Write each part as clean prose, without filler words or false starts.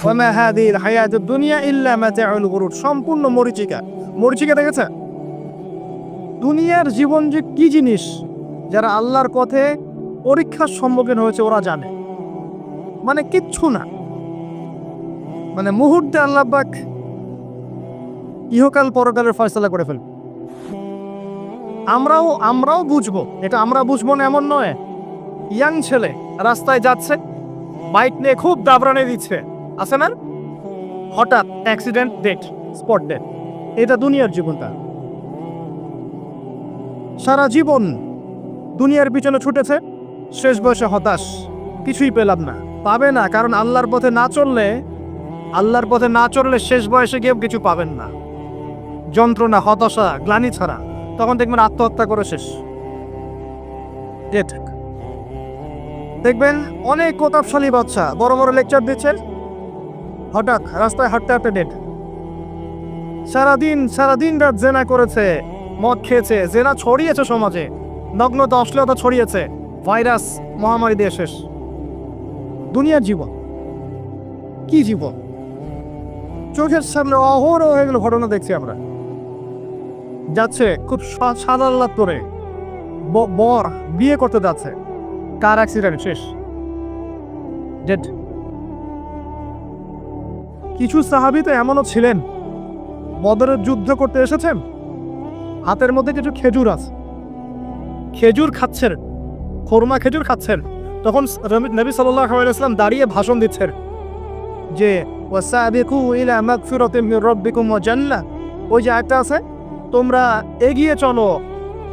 ওয়া মা হাযিহিল হায়াতুদ দুনিয়া ইল্লা মাতাউল গুরুর, সম্পূর্ণ মরীচিকা। মরীচিকা দেখেছে? দুনিয়ার জীবন যে কি জিনিস, যারা আল্লাহর পথে পরীক্ষার সম্মুখীন হয়েছে ওরা জানে। মানে কিচ্ছু না, মানে মুহূর্তে আল্লাহ পাক ইহকাল পরকালের ফয়সালা করে ফেলবে। আমরাও বুঝবো, এটা আমরা বুঝবো না এমন নয়। ইয়াং ছেলে রাস্তায় যাচ্ছে, বাইক নিয়ে খুব দাবরানি দিচ্ছে, আছে না? হঠাৎ অ্যাক্সিডেন্ট, ডেথ, স্পট ডেথ। এটা দুনিয়ার জীবনটা। সারা জীবন দুনিয়ার পিছনে ছুটেছে, শেষ বয়সে হতাশ, কিছুই পেলাম না। পাবে না, কারণ আল্লাহর পথে না চললে শেষ বয়সে গিয়েও কিছু পাবেন না। যন্ত্রণা, হতাশা, গ্লানি ছাড়া। তখন দেখবেন আত্মহত্যা করে শেষ। দেখবেন অনেক প্রতাপশালী বাচ্চা বড় বড় লেকচার দিচ্ছেন, হঠাৎ রাস্তায় হাঁটতে হাঁটতে ডেট। সারাদিন রাত জেনা করেছে, মদ খেয়েছে, জেনা ছড়িয়েছে সমাজে, নগ্নতা, অশ্লীলতা ছড়িয়েছে, ভাইরাস মহামারী দিয়ে শেষ। দুনিয়ার জীবন কি জীবন! চোখের সামনে অহরহ এগুলো ঘটনা দেখছি আমরা। যাচ্ছে খুব সাদাল্লাদ করে, বর বিয়ে করতে যাচ্ছে, কার অ্যাক্সিডেন্ট, শেষ, ডেড। কিছু সাহাবী তো এমনও ছিলেন, বদরের যুদ্ধ করতে এসেছেন, হাতের মধ্যে কিছু খেজুর আছে, খেজুর খাচ্ছেন, খোরমা খেজুর খাচ্ছেন। তখন নবী সাল্লাল্লাহু আলাইহি ওয়াসাল্লাম দাঁড়িয়ে ভাষণ দিচ্ছেন যে ওয়াসাবিকু ইলা মাগফিরাতিন মির রাব্বিকুম ওয়া জান্নাহ। ওই যে আয়াতটা আছে, তোমরা এগিয়ে চলো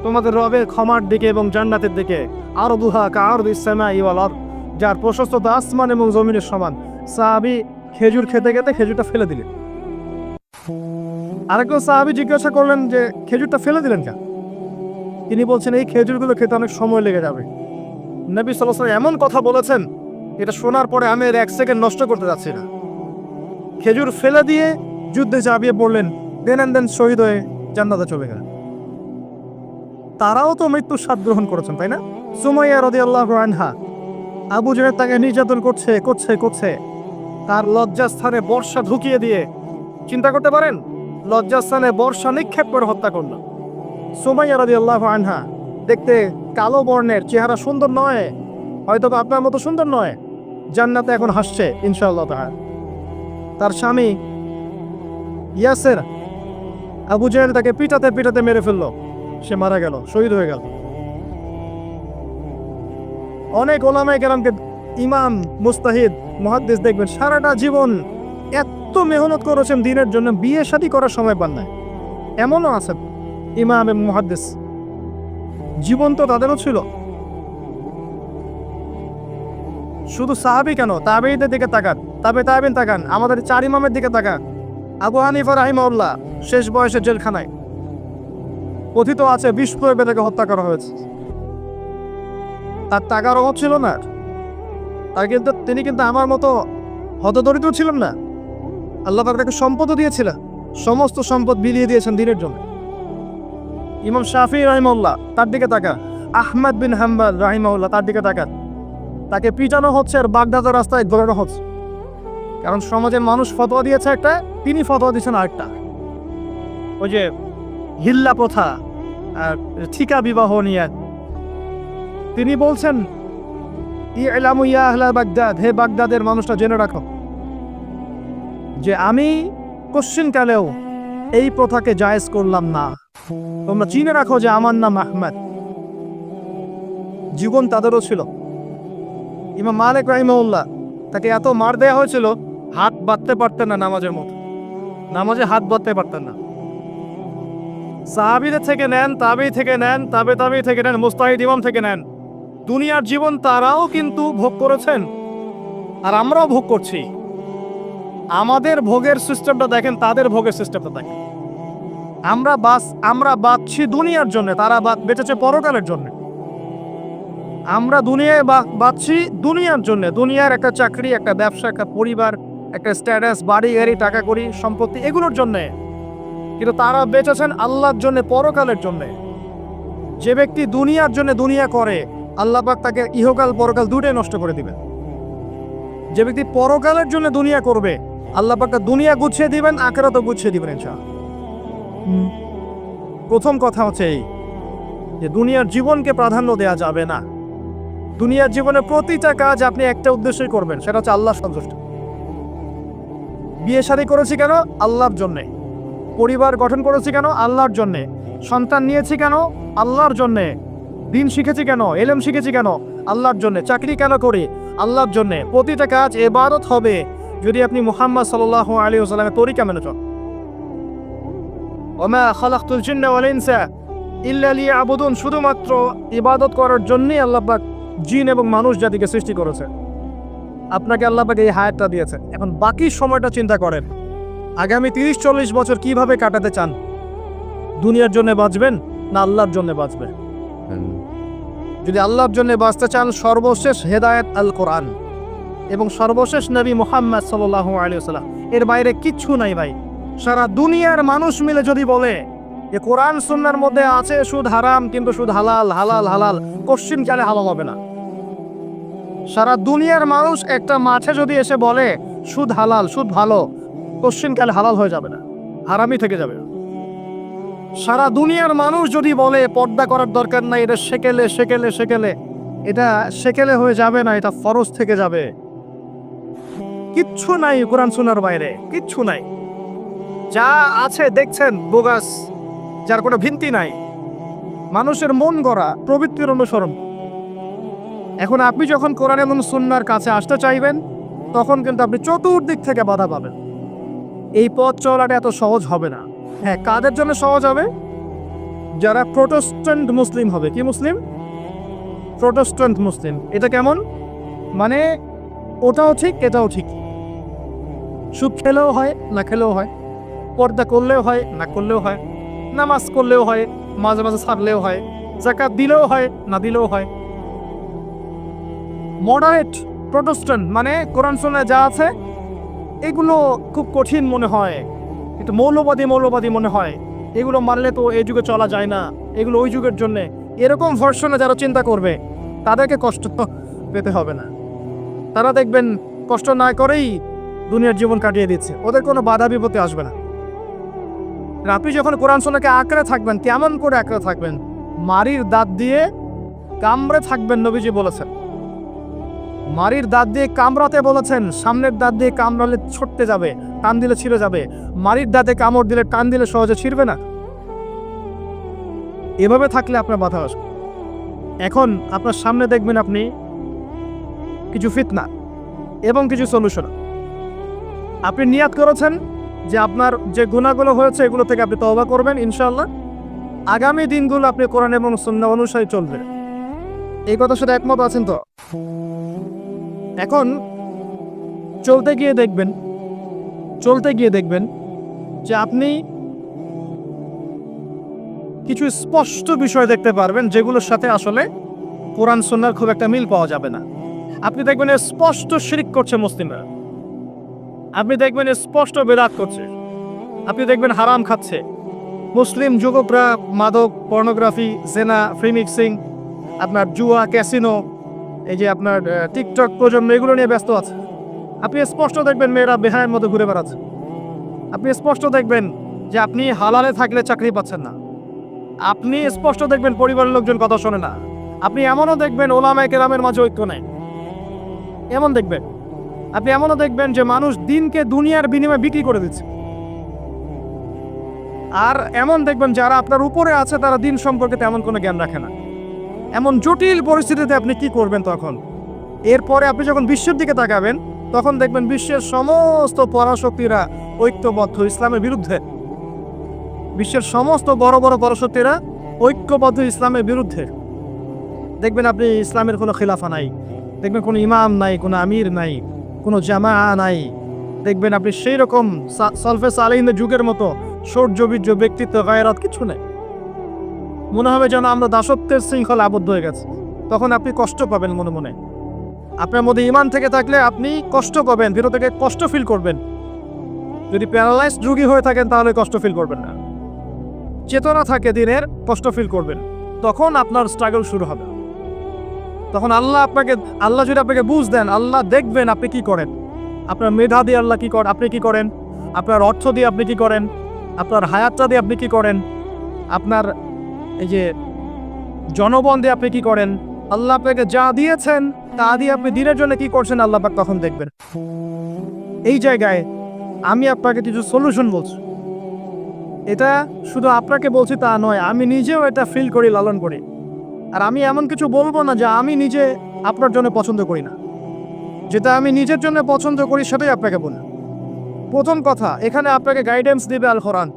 তোমাদের রবের ক্ষমার দিকে এবং জান্নাতের দিকে। আরদুহা কাআরদিস সামাই ওয়াল আরদ, যার প্রশস্ততা আসমান এবং জমিনের সমান। সাহাবী খেজুর খেতে খেতে খেজুরটা ফেলে দিলেন। আরেকজন সাহাবী জিজ্ঞাসা করলেন যে খেজুরটা ফেলে দিলেন কেন? তিনি বলছেন এই খেজুরগুলো খেতে অনেক সময় লেগে যাবে। নবী সাল্লাল্লাহু আলাইহি ওয়াসাল্লাম এমন কথা বলেছেন, এটা শোনার পরে আমি এর এক সেকেন্ড নষ্ট করতে যাচ্ছি না। খেজুর ফেলে দিয়ে যুদ্ধে ঝাঁপিয়ে পড়লেন, দেন শহীদ হয়ে জান্নাতে চলে গেলেন। তারাও তো মৃত্যুর স্বাদ গ্রহণ করেছেন, তাই না? সুমাইয়া রাদিয়াল্লাহু আনহা, আবু জাহেল তাকে নির্যাতন করছে, তার লজ্জাস্থানে বর্ষা ঢুকিয়ে দিয়ে, চিন্তা করতে পারেন, লজ্জাস্থানে বর্ষা নিক্ষেপ করে হত্যা করল। সুমাইয়া রাদিয়াল্লাহু আনহা দেখতে কালো বর্ণের, চেহারা সুন্দর নয়, হয়তো আপনার মতো সুন্দর নয়, জান্নাতে এখন হাসছে ইনশাআল্লাহ তাআলা। তার স্বামী ইয়াসের, আবু জাহেল তাকে পিটাতে মেরে ফেললো, সে মারা গেল, শহীদ হয়ে গেল। অনেক ওলামায়ে কেরামকে, ইমাম, মুস্তাহিদ, মুহাদ্দিস দেখবেন সারাটা জীবন এত মেহনত করেছেন দ্বীনের জন্য, বিয়ে শাদী করার সময় পান না। এমনও আছে ইমাম এবং মুহাদ্দিস, জীবন তো তাদেরও ছিল। শুধু সাহাবী কেন, তাবেঈদের দিকে তাকান, তাবেঈন তাকান, আমাদের 4 ইমামের দিকে তাকান। আবু হানিফা রাহিমাহুল্লাহ শেষ বয়সে জেলখানায়, কথিত আছে বিষ প্রয়োগে তাকে হত্যা করা হয়েছে। তার টাকার অভাব ছিল না, তিনি কিন্তু আমার মতো হতদরিদ্র ছিলেন না। আল্লাহ পাক তাকে সম্পদও দিয়েছিলেন, সমস্ত সম্পদ বিলিয়ে দিয়েছেন দ্বীনের জন্য। ইমাম শাফিঈ রাহিমাহুল্লাহ, তার দিকে তাকান। আহমদ বিন হাম্বল রাহিমাহুল্লাহ, তার দিকে তাকান। তাকে পিটানো হচ্ছে আর বাগদাদের রাস্তায় ঘোরানো হচ্ছে, কারণ সমাজের মানুষ ফতোয়া দিয়েছে একটা, তিনি ফতোয়া দিয়েছেন আরেকটা। ওই যে হিল্লা প্রথা আর ঠিকা বিবাহ নিয়ে তিনি বলছেন, ইলামু ইয়া আহলা বাগদাদ, হে বাগদাদের মানুষটা জেনে রাখো যে আমি কোশ্চিনকালেও এই প্রথাকে জায়েজ করলাম না। তোমরা চিনে রাখো যে আমার নাম আহমদ। জীবন তাদেরও ছিল। ইমাম মালিক রাহিমাহুল্লাহ, তাকে এত মার দেয়া হয়েছিল, হাত বাঁধতে পারতেন না, নামাজের মতো নামাজে হাত বাঁধতে পারতেন না। সাহাবীদের থেকে নেন, তাবেঈ থেকে নেন, তাবেঈ থেকে নেন, মুস্তাহিদ ইমাম থেকে নেন, দুনিয়ার জীবন তারাও কিন্তু ভোগ করেছেন, আর আমরাও ভোগ করছি। আমাদের ভোগের সিস্টেমটা দেখেন, তাদের ভোগের সিস্টেমটা দেখেন। আমরা বাঁচছি দুনিয়ার জন্য, তারা বেঁচেছে পরকালের জন্য। আমরা দুনিয়ায় বাঁচছি দুনিয়ার জন্য, দুনিয়ার একটা চাকরি, একটা ব্যবসা, একটা পরিবার, একটা স্ট্যাটাস, বাড়ি গাড়ি, টাকা কড়ি, সম্পত্তি, এগুলোর জন্যে। কিন্তু তারা বেঁচেছেন আল্লাহর জন্য, পরকালের জন্য। যে ব্যক্তি দুনিয়ার জন্য দুনিয়া করে, আল্লাহ পাক তাকে ইহকাল পরকাল দুটোই নষ্ট করে দিবেন। যে ব্যক্তি পরকালের জন্য দুনিয়া করবে, আল্লাহ পাক দুনিয়া গুছিয়ে দিবেন, আখিরাতও গুছিয়ে দিবেন ইনশাআল্লাহ। প্রথম কথা হচ্ছে এই যে দুনিয়ার জীবনকে প্রাধান্য দেওয়া যাবে না। দুনিয়ার জীবনে প্রতিটা কাজ আপনি একটা উদ্দেশ্যই করবেন, সেটা হচ্ছে আল্লাহ সন্তুষ্ট। বিয়ে শাদী করেছি কেন? আল্লাহর জন্যে। পরিবার গঠন করেছি কেন? আল্লাহর জন্যে। সন্তান নিয়েছি কেন? আল্লাহর জন্যে। দিন শিখেছি কেন? এলেম শিখেছি কেন? আল্লাহর জন্যে। চাকরি কেন করি? আল্লাহর জন্যে। প্রতিটা কাজ ইবাদত হবে যদি আপনি মুহাম্মদ সাল্লাল্লাহু আলাইহি ওয়াসাল্লামের তরিকা মেনে চলেন। ওয়া মা খালাকতুল জিন্না ওয়াল ইনসা ইল্লা লিয়াবুদুন, শুধুমাত্র ইবাদত করার জন্যই আল্লাহ পাক জিন এবং মানুষ জাতিকে সৃষ্টি করেছে। আপনাকে আল্লাহ পাক এই হায়াতটা দিয়েছে। এখন বাকি সময়টা চিন্তা করেন, আগামী 30-40 বছর কিভাবে কাটাতে চান? দুনিয়ার জন্য বাঁচবেন না আল্লাহর জন্য বাঁচবেন? যদি আল্লাহর জন্য বাঁচতে চান, সর্বশেষ হেদায়েত আল কোরআন এবং সর্বশেষ নবী মুহাম্মদ সাল্লাল্লাহু আলাইহি ওয়াসাল্লাম, এর বাইরে কিচ্ছু নাই ভাই। সারা দুনিয়ার মানুষ মিলে যদি বলে যে কোরআন সুন্নাহর মধ্যে আছে সুদ হারাম, কিন্তু সুদ হালাল, হালাল হালাল, কোশ্চিন কালে হালাল হবে না। সারা দুনিয়ার মানুষ একটা মাঠে যদি এসে বলে সুদ হালাল, সুদ ভালো, কোশ্চিন কালে হালাল হয়ে যাবে না, হারামই থেকে যাবে। সারা দুনিয়ার মানুষ যদি বলে পর্দা করার দরকার নাই, এটা সেকেলে সেকেলে সেকেলে, এটা সেকেলে হয়ে যাবে না, এটা ফরজ থেকে যাবে। কিচ্ছু নাই কোরআন সুন্নাহর বাইরে, কিচ্ছু নাই। যা আছে দেখছেন বোগাস, যার কোনো ভিত্তি নাই, মানুষের মন গড়া প্রবৃত্তির অনুসরণ। এখন আপনি যখন কোরআন এবং সুন্নাহর কাছে আসতে চাইবেন, তখন কিন্তু আপনি চতুর্দিক থেকে বাধা পাবেন। এই পথ চলাটা এত সহজ হবে না। হ্যাঁ, কাদের জন্য সহজ হবে? যারা প্রোটেস্ট্যান্ট মুসলিম হবে। কি মুসলিম? প্রোটেস্ট্যান্ট মুসলিম। এটা কেমন? মানে ওটাও ঠিক এটাও ঠিক, সুদ খেলেও হয় না খেলেও হয়, পর্দা করলেও হয় না করলেও হয়, নামাজ করলেও হয়, মাঝে মাঝে ছাড়লেও হয়, যাকাত দিলেও হয় না দিলেও হয়। মডারেট প্রোটেস্ট্যান্ট মানে কোরআন সুন্নাহয় যা আছে এগুলো খুব কঠিন মনে হয়, একটু মৌলবাদী মনে হয়, এগুলো মানলে তো এই যুগে চলা যায় না, এগুলো ওই যুগের জন্যে, এরকম ভার্সনে যারা চিন্তা করবে তাদেরকে কষ্ট পেতে হবে না। তারা দেখবেন কষ্ট না করেই দুনিয়ার জীবন কাটিয়ে দিচ্ছে, ওদের কোনো বাধা বিপত্তি আসবে না। আপনি যখন কোরআন সুন্নাহকে আঁকড়ে থাকবেন, কেমন করে আঁকড়ে থাকবেন? মারির দাঁত দিয়ে কামড়ে থাকবেন, নবীজি বলেছেন। মারির দাঁত দিয়ে কামড়াতে বলেছেন, সামনের দাঁত দিয়ে কামড়ালে ছুটতে যাবে, টান দিলে ছিঁড়ে যাবে। মারির দাঁতে কামড় দিলে, টান দিলে সহজে ছিঁড়বে না। এভাবে থাকলে আপনার বাধা আসবে। এখন আপনার সামনে দেখবেন আপনি কিছু ফিতনা এবং কিছু সলিউশন। আপনি নিয়াত করেছেন যে আপনার যে গুনাহগুলো হয়েছে এগুলো থেকে আপনি তওবা করবেন ইনশাআল্লাহ। আগামী দিনগুলো আপনি কোরআন এবং সুন্নাহ অনুসারে চলবেন। এই কথার সাথে একমত আছেন তো? এখন চলতে গিয়ে দেখবেন যে আপনি কিছু স্পষ্ট বিষয় দেখতে পারবেন যেগুলোর সাথে আসলে কোরআন সুন্নাহর খুব একটা মিল পাওয়া যাবে না। আপনি দেখবেন স্পষ্ট শিরক করছে মুসলিমরা, আপনি দেখবেন স্পষ্ট বেদাত করছে, আপনি দেখবেন হারাম খাচ্ছে। মুসলিম যুবকরা মাদক, পর্নোগ্রাফি, জেনা, ফ্রি মিক্সিং, আপনার জুয়া, ক্যাসিনো, এই যে আপনার টিকটক প্রজন্ম, এগুলো নিয়ে ব্যস্ত আছে। আপনি স্পষ্ট দেখবেন মেয়েরা বেহায়ের মধ্যে ঘুরে বেড়াচ্ছে। আপনি স্পষ্ট দেখবেন যে আপনি হালালে থাকলে চাকরি পাচ্ছেন না। আপনি স্পষ্ট দেখবেন পরিবারের লোকজন কথা শোনে না। আপনি এমনও দেখবেন ওলামায়ে কেরামের মাঝে ঐক্য নেই, এমন দেখবেন। আপনি এমনও দেখবেন যে মানুষ দিনকে দুনিয়ার বিনিময়ে বিক্রি করে দিচ্ছে। আর এমন দেখবেন যারা আপনার উপরে আছে তারা দিন সম্পর্কে তেমন কোনো জ্ঞান রাখে না। এমন জটিল পরিস্থিতিতে আপনি কি করবেন তখন? এরপরে আপনি যখন বিশ্বের দিকে তাকাবেন, তখন দেখবেন বিশ্বের সমস্ত পরাশক্তিরা ঐক্যবদ্ধ ইসলামের বিরুদ্ধে। বিশ্বের সমস্ত বড় বড় পরাশক্তিরা ঐক্যবদ্ধ ইসলামের বিরুদ্ধে। দেখবেন আপনি ইসলামের কোনো খিলাফা নাই, দেখবেন কোনো ইমাম নাই, কোনো আমির নাই, কোনো জামা নাই। দেখবেন আপনি সেই রকম সালফে সালেহিনের যুগের মতো সৌর্যবীর্য, ব্যক্তিত্ব, গায়রাত কিছু নেই। মনে হবে যেন আমরা দাসত্বের শৃঙ্খলা আবদ্ধ হয়ে গেছে। তখন আপনি কষ্ট পাবেন মনে মনে। আপনার মধ্যে ইমান থেকে থাকলে আপনি কষ্ট পাবেন, ভিতর থেকে কষ্ট ফিল করবেন। যদি প্যারালাইজড রোগী হয়ে থাকেন তাহলে কষ্ট ফিল করবেন না। চেতনা থাকে দিনের, কষ্ট ফিল করবেন। তখন আপনার স্ট্রাগল শুরু হবে। তখন আল্লাহ যদি আপনাকে বুঝ দেন, আল্লাহ দেখবেন আপনি কি করেন। আপনার মেধা দিয়ে আল্লাহ কি করেন, আপনি কি করেন, আপনার অর্থ দিয়ে আপনি কি করেন, আপনার হায়াতটা দিয়ে আপনি কি করেন, আপনার এই যে জনবন দিয়ে আপনি কি করেন, আল্লাহ আপনাকে যা দিয়েছেন তা দিয়ে আপনি দিনের জন্য কি করছেন, আল্লাহ পাক তখন দেখবেন। এই জায়গায় আমি আপনাকে কিছু সলিউশন বলছি। এটা শুধু আপনাকে বলছি তা নয়, আমি নিজেও এটা ফিল করি, লালন করি। আর আমি এমন কিছু বলবো না যা আমি নিজে আপনার জন্য পছন্দ করি না। যেটা আমি নিজের জন্য পছন্দ করি সেটাই আপনাকে বলি। প্রথম কথা, এখানে আপনাকে গাইডেন্স দিবে আল কোরআন।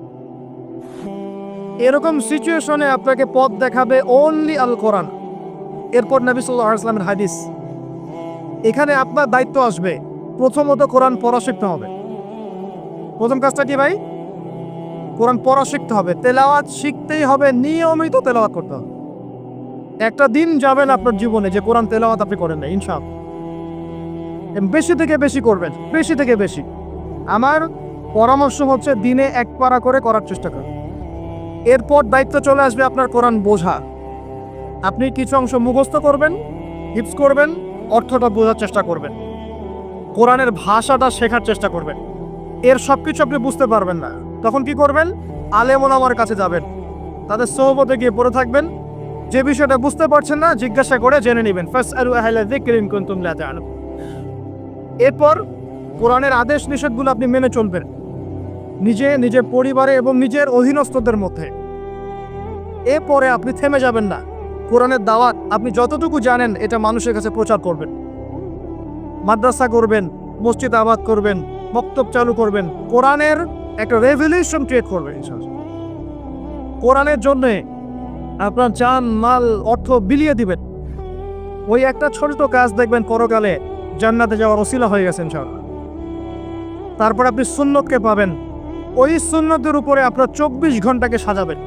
এরকম সিচুয়েশনে আপনাকে পথ দেখাবে অনলি আল কোরআন। এরপর নবী সাল্লাল্লাহু আলাইহি ওয়াসাল্লামের হাদিস। এখানে আপনার দায়িত্ব আসবে প্রথমত কোরআন পড়া শিখতে হবে। প্রথম কাজটা কি ভাই? কোরআন পড়া শিখতে হবে, তেলাওয়াত শিখতেই হবে, নিয়মিত তেলাওয়াত করতে হবে। একটা দিন যাবেন আপনার জীবনে যে কোরআন তেলাওয়াত আপনি করেন না, ইনশাআল্লাহ। বেশি থেকে বেশি করবেন, বেশি থেকে বেশি। আমার পরামর্শ হচ্ছে দিনে এক পারা করে করার চেষ্টা করুন। এরপর দায়িত্ব চলে আসবে আপনার কোরআন বোঝা। আপনি কিছু অংশ মুখস্থ করবেন, হিফজ করবেন, অর্থটা বোঝার চেষ্টা করবেন, কোরআনের ভাষাটা শেখার চেষ্টা করবেন। এর সব কিছু আপনি বুঝতে পারবেন না, তখন কি করবেন? আলেম ওলামার কাছে যাবেন, তাদের সোহবতে গিয়ে পড়ে থাকবেন। যে বিষয়টা বুঝতে পারছেন না জিজ্ঞাসা করে জেনে নেবেন। ফাসআলু আহলা যিকরি ইন কুনতুম লা তা'লামুন। এরপর কোরআনের আদেশ নিষেধগুলো আপনি মেনে চলবেন, নিজের পরিবারে এবং নিজের অধীনস্থদের মধ্যে। এরপরে আপনি থেমে যাবেন না। কোরআনের দাওয়াত আপনি যতটুকু জানেন এটা মানুষের কাছে প্রচার করবেন। মাদ্রাসা করবেন, মসজিদ আবাদ করবেন, মক্তব চালু করবেন, কোরআনের একটা রেভলিউশন ক্রিয়েট করবেন। কোরআনের জন্য আপনার জান মাল অর্থ বিলিয়ে দিবেন। ওই একটা ছোট কাজ দেখবেন পরকালে জান্নাতে যাওয়ার ওসিলা হয়ে গেছেন সব। তারপর আপনি সুন্নতকে পাবেন, ওই সুন্নতের উপরে আপনার 24 ঘন্টাকে সাজাবেন।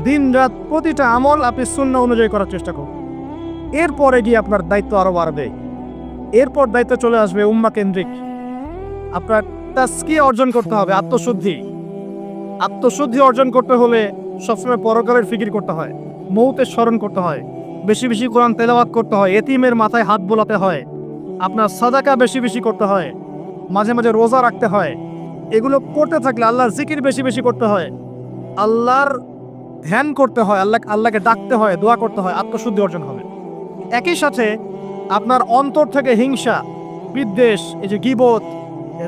দিন রাত প্রতিটা আমল আপনি সুন্নাহ অনুযায়ী করার চেষ্টা করুন। এরপরে গিয়ে আপনার দায়িত্ব আরো বাড়বে। এরপর দায়িত্ব চলে আসবে উম্মাহ কেন্দ্রিক। আপনার তাজকিয়া অর্জন করতে হবে, আত্মশুদ্ধি অর্জন করতে হলে সবসময় পরকালের ফিকির করতে হয়, মৌতের স্মরণ করতে হয়, বেশি বেশি কোরআন তেলাওয়াত করতে হয়, এতিমের মাথায় হাত বোলাতে হয়, আপনার সাদাকা বেশি বেশি করতে হয়, মাঝে মাঝে রোজা রাখতে হয়। এগুলো করতে থাকলে আল্লাহর জিকির বেশি বেশি করতে হয়, আল্লাহর ধ্যান করতে হয়, আল্লাহকে ডাকতে হয়, দোয়া করতে হয়, আত্মশুদ্ধি অর্জন হবে। একই সাথে আপনার অন্তর থেকে হিংসা, বিদ্বেষ, এই যে গীবত,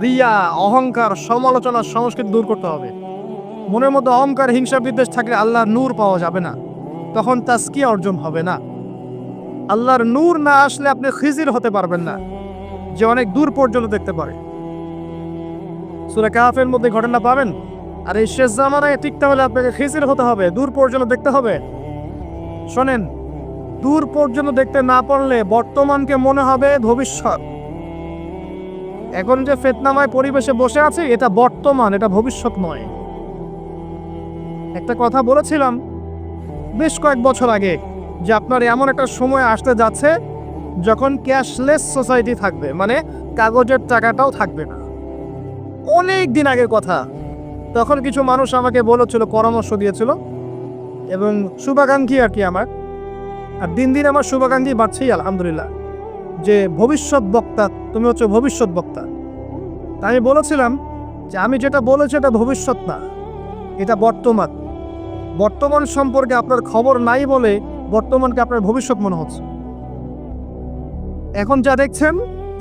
রিয়া, অহংকার, সমালোচনা, সংস্কৃতি দূর করতে হবে। মনের মধ্যে অহংকার, হিংসা, বিদ্বেষ থাকলে আল্লাহর নূর পাওয়া যাবে না, তখন তাজকিয়া অর্জন হবে না। আল্লাহর নূর না আসলে আপনি খিজির হতে পারবেন না, যে অনেক দূর পর্যন্ত দেখতে পারে। সূরা কাহফের মধ্যে ঘটনা পাবেন। আর এই শেষ জামানায় টিকতে হলে আপনাকে খিজির হতে হবে, দূর পর্যন্ত দেখতে হবে। শোনেন, দূর পর্যন্ত দেখতে না পারলে বর্তমানকে মনে হবে ভবিষ্যৎ। এখন যে ফিতনাময় পরিবেশে বসে আছে এটা বর্তমান, এটা ভবিষ্যৎ নয়। একটা কথা বলেছিলাম বেশ কয়েক বছর আগে যে আপনার এমন একটা সময় আসতে যাচ্ছে যখন ক্যাশলেস সোসাইটি থাকবে, মানে কাগজের টাকাটাও থাকবে না। অনেক দিন আগের কথা। তখন কিছু মানুষ আমাকে বলেছিল, পরামর্শ দিয়েছিল এবং শুভাকাঙ্ক্ষী আর কি আমার। আর দিন দিন আমার শুভাকাঙ্ক্ষী বাড়ছেই আলহামদুলিল্লাহ, যে ভবিষ্যৎ বক্তা, তুমি হচ্ছে ভবিষ্যৎ বক্তা। আমি বলেছিলাম যে আমি যেটা বলেছি এটা ভবিষ্যৎ না, এটা বর্তমান। বর্তমান সম্পর্কে আপনার খবর নাই বলে বর্তমানকে আপনার ভবিষ্যৎ মনে হচ্ছে। এখন যা দেখছেন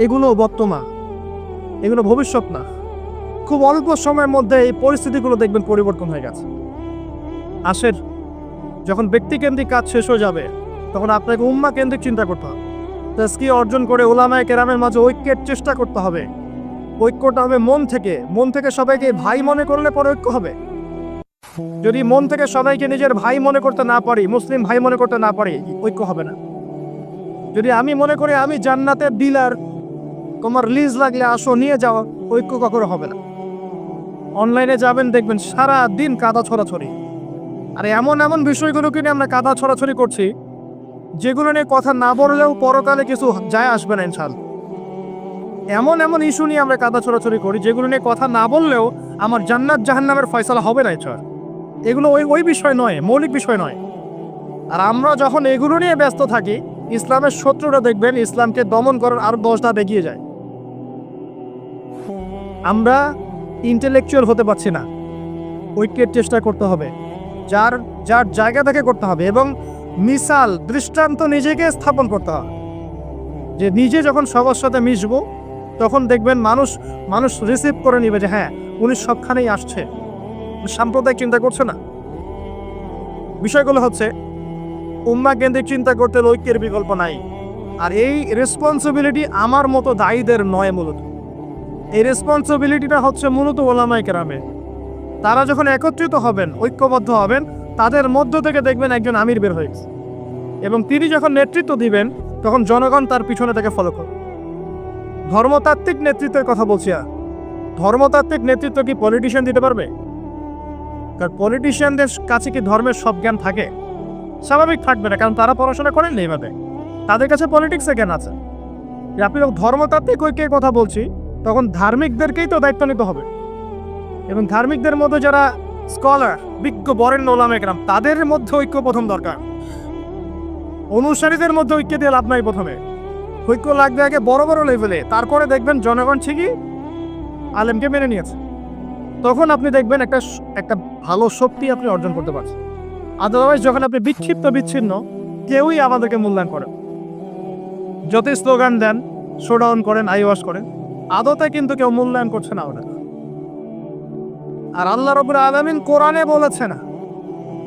এগুলো বর্তমান, এগুলো ভবিষ্যৎ না। খুব অল্প সময়ের মধ্যে এই পরিস্থিতিগুলো দেখবেন পরিবর্তন হয়ে গেছে। আসেন, যখন ব্যক্তিকেন্দ্রিক কাজ শেষ হয়ে যাবে তখন আপনাকে উম্মাহ কেন্দ্রিক চিন্তা করতে হবে। তাজকিয়া অর্জন করে উলামায়ে কেরামের মাঝে ঐক্যের চেষ্টা করতে হবে। ঐক্যটা হবে মন থেকে সবাইকে ভাই মনে করলে পরে ঐক্য হবে। যদি মন থেকে সবাইকে নিজের ভাই মনে করতে না পারি, মুসলিম ভাই মনে করতে না পারি, ঐক্য হবে না। যদি আমি মনে করি আমি জান্নাতের ডিলার, তোমার লিজ লাগলে আসো নিয়ে যাও, ঐক্য কখনো হবে না। অনলাইনে যাবেন দেখবেন সারা দিন কাদা ছড়াছড়ি। আর এমন বিষয়গুলোকে নিয়ে আমরা কাদা ছড়াছড়ি করছি যেগুলো নিয়ে কথা না বললেও পরকালে কিছু যায় আসবে না ইনশাআল্লাহ। এমন ইস্যু নিয়ে আমরা কাদা ছড়াছড়ি করি যেগুলো নিয়ে কথা না বললেও আমার জান্নাত জাহান্নামের ফয়সালা হবে না ইনশাআল্লাহ। এগুলো ওই বিষয় নয়, মৌলিক বিষয় নয়। আর আমরা যখন এগুলো নিয়ে ব্যস্ত থাকি ইসলামের শত্রুরা দেখবেন ইসলামকে দমন করার আরো 10 ধাপ এগিয়ে যায়। আমরা ইন্টেলেকচুয়াল হতে পারছি না, ঐক্যের চেষ্টা করতে হবে, যার যার জায়গা থেকে করতে হবে, এবং মিসাল দৃষ্টান্ত নিজেকে স্থাপন করতে হবে যে নিজে যখন সবার সাথে মিশবো তখন দেখবেন মানুষ রিসিভ করে নিবে যে হ্যাঁ উনি সবখানেই আসছে, সাম্প্রদায়িক চিন্তা করছে না। বিষয়গুলো হচ্ছে উম্মাহ কেন্দ্রিক চিন্তা করতে ঐক্যের বিকল্প নাই। আর এই রেসপন্সিবিলিটি আমার মতো দায়ীদের নয়, মূলত এই রেসপন্সিবিলিটিটা হচ্ছে মূলত ওলামায়ে কেরামের। তারা যখন একত্রিত হবেন, ঐক্যবদ্ধ হবেন, তাদের মধ্য থেকে দেখবেন একজন আমির বের হয়ে গেছে, এবং তিনি যখন নেতৃত্ব দিবেন তখন জনগণ তার পিছনে তাকে ফলো করবে। ধর্মতাত্ত্বিক নেতৃত্বের কথা বলছি। আর ধর্মতাত্ত্বিক নেতৃত্ব কি পলিটিশিয়ান দিতে পারবে? কারণ পলিটিশিয়ানদের কাছে কি ধর্মের সব জ্ঞান থাকে? স্বাভাবিক থাকবে না, কারণ তারা পড়াশোনা করেন না এইভাবে, তাদের কাছে পলিটিক্সের জ্ঞান আছে। আপনি যখন ধর্মতাত্ত্বিক ঐক্যের কথা বলছি তখন ধার্মিকদেরকেই তো দায়িত্ব নিতে হবে, এবং ধার্মিকদের মধ্যে যারা স্কলার, বিজ্ঞ বরেণ্য ওলামায়ে কেরাম, তাদের মধ্যে ঐক্য প্রথম দরকার। অনুসারীদের মধ্যে ঐক্য দিয়ে লাভ নাই। প্রথমে ঐক্য লাগবে আগে বড় বড় লেভেলে, তারপরে দেখবেন জনগণ ঠিকই আলেমকে মেনে নিয়েছে, তখন আপনি দেখবেন একটা ভালো শক্তি আপনি অর্জন করতে পারছেন। আদারওয়াইজ যখন আপনি বিচ্ছিন্ন, কেউই আমাদেরকে মূল্যায়ন করেন, যতই স্লোগান দেন, শোডাউন করেন, আইওয়াশ করেন, আদতে কিন্তু কেউ মূল্যায়ন করছে না ওটা। আর আল্লাহ রাব্বুল আলামিন কোরআনে বলেছে না।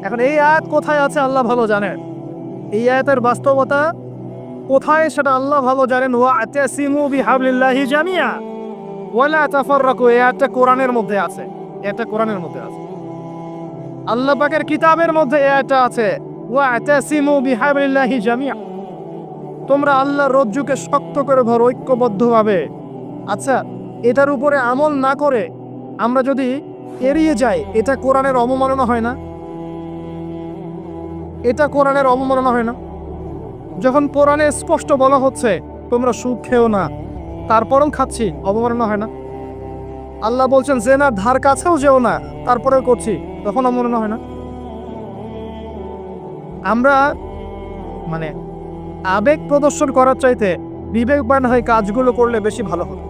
এখন এই আয়াত কোথায় আছে আল্লাহ ভালো জানেন, এই আয়াতের বাস্তবতা কোথায় সেটা আল্লাহ ভালো জানেন। ওয়া'তাসিমু বিহাবলিল্লাহি জামিয়া ওয়ালা তাফাররাকু, এই আয়াতটা কোরআনের মধ্যে আছে, এটা কোরআনের মধ্যে আছে। আল্লাহ পাকের কিতাবের মধ্যে এই আয়াতটা আছে, ওয়া'তাসিমু বিহাবলিল্লাহি জামিয়া, তোমরা আল্লাহর রজ্জুকে শক্ত করে ধরো ঐক্যবদ্ধভাবে। আচ্ছা, এটার উপরে আমল না করে আমরা যদি এড়িয়ে যাই, এটা কোরআনের অবমাননা হয় না? এটা কোরআনের অবমাননা হয় না? যখন কোরআনে স্পষ্ট বলা হচ্ছে তোমরা সুদ খেও না, তারপরেও খাচ্ছি, অবমাননা হয় না? আল্লাহ বলছেন জেনার ধার কাছেও যেও না, তারপরেও করছি, তখন অবমাননা হয় না? আমরা আবেগ প্রদর্শন করার চাইতে বিবেকবান হয়ে কাজগুলো করলে বেশি ভালো হবে।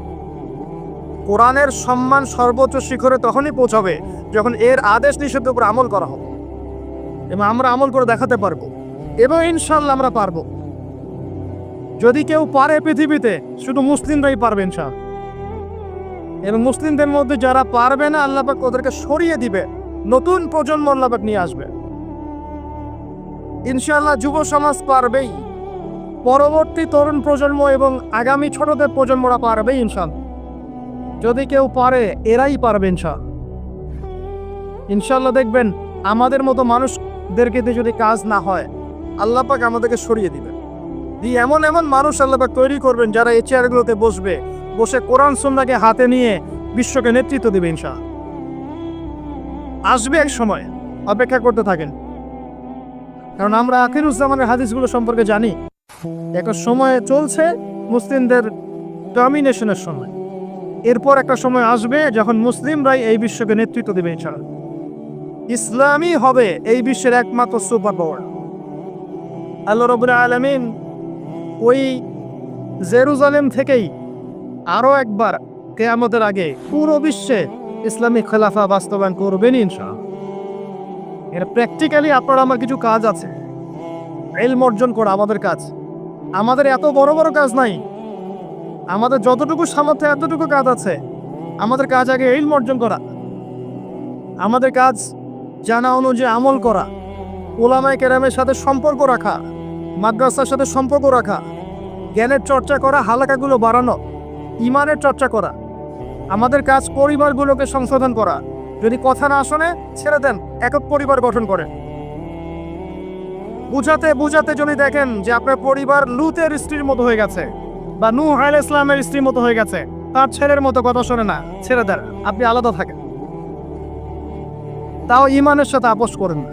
কোরআনের সম্মান সর্বোচ্চ শিখরে তখনই পৌঁছাবে যখন এর আদেশ নিষেধের উপর আমল করা হবে, এবং আমরা আমল করে দেখাতে পারবো, এবং ইনশাআল্লাহ আমরা পারবো। যদি কেউ পারে পৃথিবীতে, শুধু মুসলিমরাই পারবে ইনশাআল্লাহ। এবং মুসলিমদের মধ্যে যারা পারবে না, আল্লাহ পাক ওদেরকে সরিয়ে দিবে, নতুন প্রজন্ম আল্লাহ পাক নিয়ে আসবে ইনশাআল্লাহ। যুব সমাজ পারবেই, পরবর্তী তরুণ প্রজন্ম এবং আগামী ছোটদের প্রজন্মরা পারবেই ইনশাআল্লাহ। যদি কেউ পারে, এরাই পারবে ইনশাআল্লাহ। দেখবেন আমাদের মতো মানুষদেরকে দিয়ে যদি কাজ না হয়, আল্লাহ পাক আমাদেরকে সরিয়ে দিবেন, দিয়ে এমন এমন মানুষ আল্লাহ পাক তৈরি করবেন যারা এই চেয়ারগুলোতে বসে কোরআন সুন্নাহকে হাতে নিয়ে বিশ্বকে নেতৃত্ব দেবে ইনশাআল্লাহ। আসবে এক সময়, অপেক্ষা করতে থাকেন, কারণ আমরা আখিরুজ্জামানের হাদিসগুলো সম্পর্কে জানি। একটা সময় চলছে মুসলিমদের ডমিনেশনের সময়, এরপর একটা সময় আসবে যখন মুসলিমরাই এই বিশ্বকে নেতৃত্ব দেবে ইনশাআল্লাহ। ইসলামই হবে এই বিশ্বের একমাত্র সুপার পাওয়ার। আল্লাহ রাব্বুল আলামিন ওই জেরুজালেম থেকেই আরো একবার কিয়ামতের আগে পুরো বিশ্বে ইসলামিক খেলাফা বাস্তবায়ন করবেন ইনশাআল্লাহ। এর প্র্যাকটিক্যালি আপনার আমার কিছু কাজ আছে, ইলম অর্জন করা আমাদের কাজ। আমাদের এত বড় বড় কাজ নাই, আমাদের যতটুকু সামর্থ্য এতটুকু কাজ আছে। আমাদের কাজ আগে ইলম অর্জন করা, আমাদের কাজ জানা অনুযায়ী আমল করা, ওলামায়ে কেরামের সাথে সম্পর্ক রাখা, মাদ্রাসার সাথে সম্পর্ক রাখা, জ্ঞানের চর্চা করা, হালাকাগুলো বাড়ানো, ইমানের চর্চা করা। আমাদের কাজ পরিবারগুলোকে সংশোধন করা। যদি কথা না শোনে ছেড়ে দেন, একক পরিবার গঠন করেন। বুঝাতে যদি দেখেন যে আপনার পরিবার লুতের স্ত্রীর মতো হয়ে গেছে, বা নূহ আলাইহিস সালামের স্ত্রীর মতো হয়ে গেছে, তার ছেলের মতো কথা শোনে না, ছেড়ে দেন, আপনি আলাদা থাকেন। তাও ইমানের সাথে আপোষ করেন না।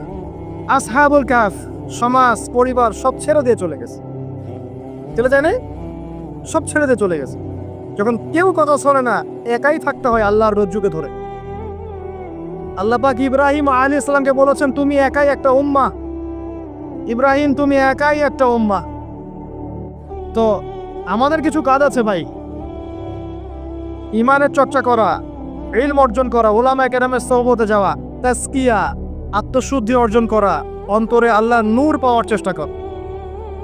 আসহাবুল কাহফ সমাজ, পরিবার সব ছেড়ে দিয়ে চলে গেছে, চলে যায় না, সব ছেড়ে দিয়ে চলে গেছে। যখন কেউ কথা শোনে না, একাই থাকতে হয় আল্লাহর রজ্জুকে ধরে। আল্লাহ পাক ইব্রাহিম আলাইহিস সালামকে বলেছেন তুমি একাই একটা উম্মাহ, ইব্রাহিম তুমি একাই একটা উম্মাহ। তো আমাদের কিছু কাজ আছে ভাই, ইমানের চর্চা করা, ইলম অর্জন করা, উলামায়ে কেরামের সোহবতে যাওয়া, তাজকিয়া, আত্মশুদ্ধি অর্জন করা, অন্তরে আল্লাহর নূর পাওয়ার চেষ্টা কর,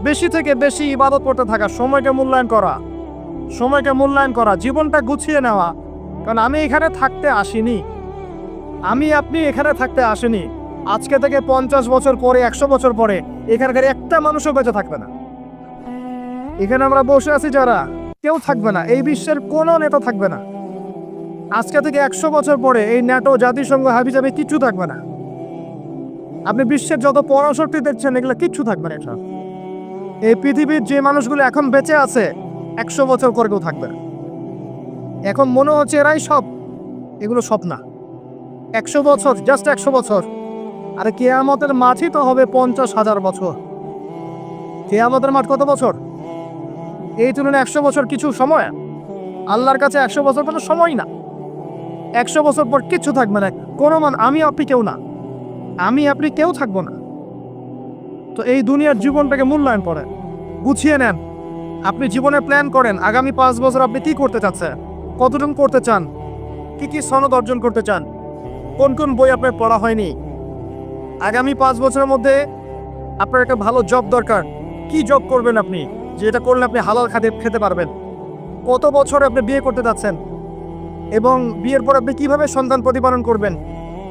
বেশি থেকে বেশি ইবাদত করতে থাকা, সময়কে মূল্যায়ন করা, জীবনটা গুছিয়ে নেওয়া। কারণ আমি এখানে থাকতে আসিনি, আপনি এখানে থাকতে আসেনি। আজকে থেকে 50 বছর পরে, 100 বছর পরে এখানকার একটা মানুষও বেঁচে থাকবে না। এখানে আমরা বসে আছি যারা, কেউ থাকবে না, এই বিশ্বের কোনো নেতা থাকবে না। আজকে থেকে 100 বছর পরে এই ন্যাটো, জাতিসংঘ, হাবিজাবি কিচ্ছু থাকবে না। আপনি বিশ্বের যত পরাশক্তি দেখছেন এগুলো কিচ্ছু থাকবে না। এটা এই পৃথিবীর যে মানুষগুলো এখন বেঁচে আছে 100 বছর পরে কেউ থাকবে না। এখন মনে হচ্ছে এরাই সব, এগুলো সব না। 100 বছর, জাস্ট 100 বছর। আর কিয়ামতের মাঠই তো হবে 50,000 বছর। কিয়ামতের মাঠ কত বছর? এই তুলনায় 100 বছর কিছু সময়? আল্লাহর কাছে 100 বছর কোনো সময় না। 100 বছর পর কিচ্ছু থাকবে না, কোনো আমি আপনি কেউ না, আপনি কেউ থাকবো না। তো এই দুনিয়ার জীবনটাকে মূল্যায়ন করেন, গুছিয়ে নেন। আপনি জীবনে প্ল্যান করেন, আগামী 5 বছর আপনি কি করতে চাচ্ছেন, কতটুকু করতে চান, কি সনদ অর্জন করতে চান, কোন কোন বই আপনার পড়া হয়নি। আগামী 5 বছরের মধ্যে আপনার একটা ভালো জব দরকার, কি জব করবেন আপনি, যেটা করলে আপনি হালাল খেতে পারবেন। কত বছরে আপনি বিয়ে করতে যাচ্ছেন এবং বিয়ের পর আপনি কিভাবে সন্তান প্রতিপালন করবেন।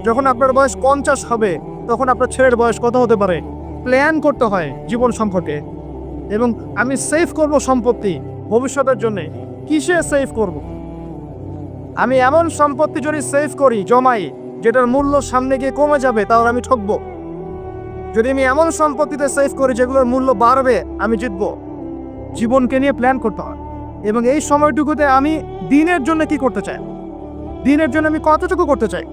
যখন আপনার বয়স 50 হবে তখন আপনার ছেলের বয়স কত হতে পারে, প্ল্যান করতে হয় জীবন সম্পর্কে। এবং আমি সেভ করব সম্পত্তি ভবিষ্যতের জন্য, কিসে সেভ করব? আমি এমন সম্পত্তি যদি সেভ করি, জমাই, যেটার মূল্য সামনে গিয়ে কমে যাবে, তাহলে আমি ঠকবো। যদি আমি এমন সম্পত্তিতে সেভ করি যেগুলোর মূল্য বাড়বে, আমি জিতবো। জীবনকে নিয়ে প্ল্যান করতে হয়। এবং এই সময়টুকুতে আমি দিনের জন্য কি করতে চাই, দিনের জন্য আমি কতটুকু করতে চাই।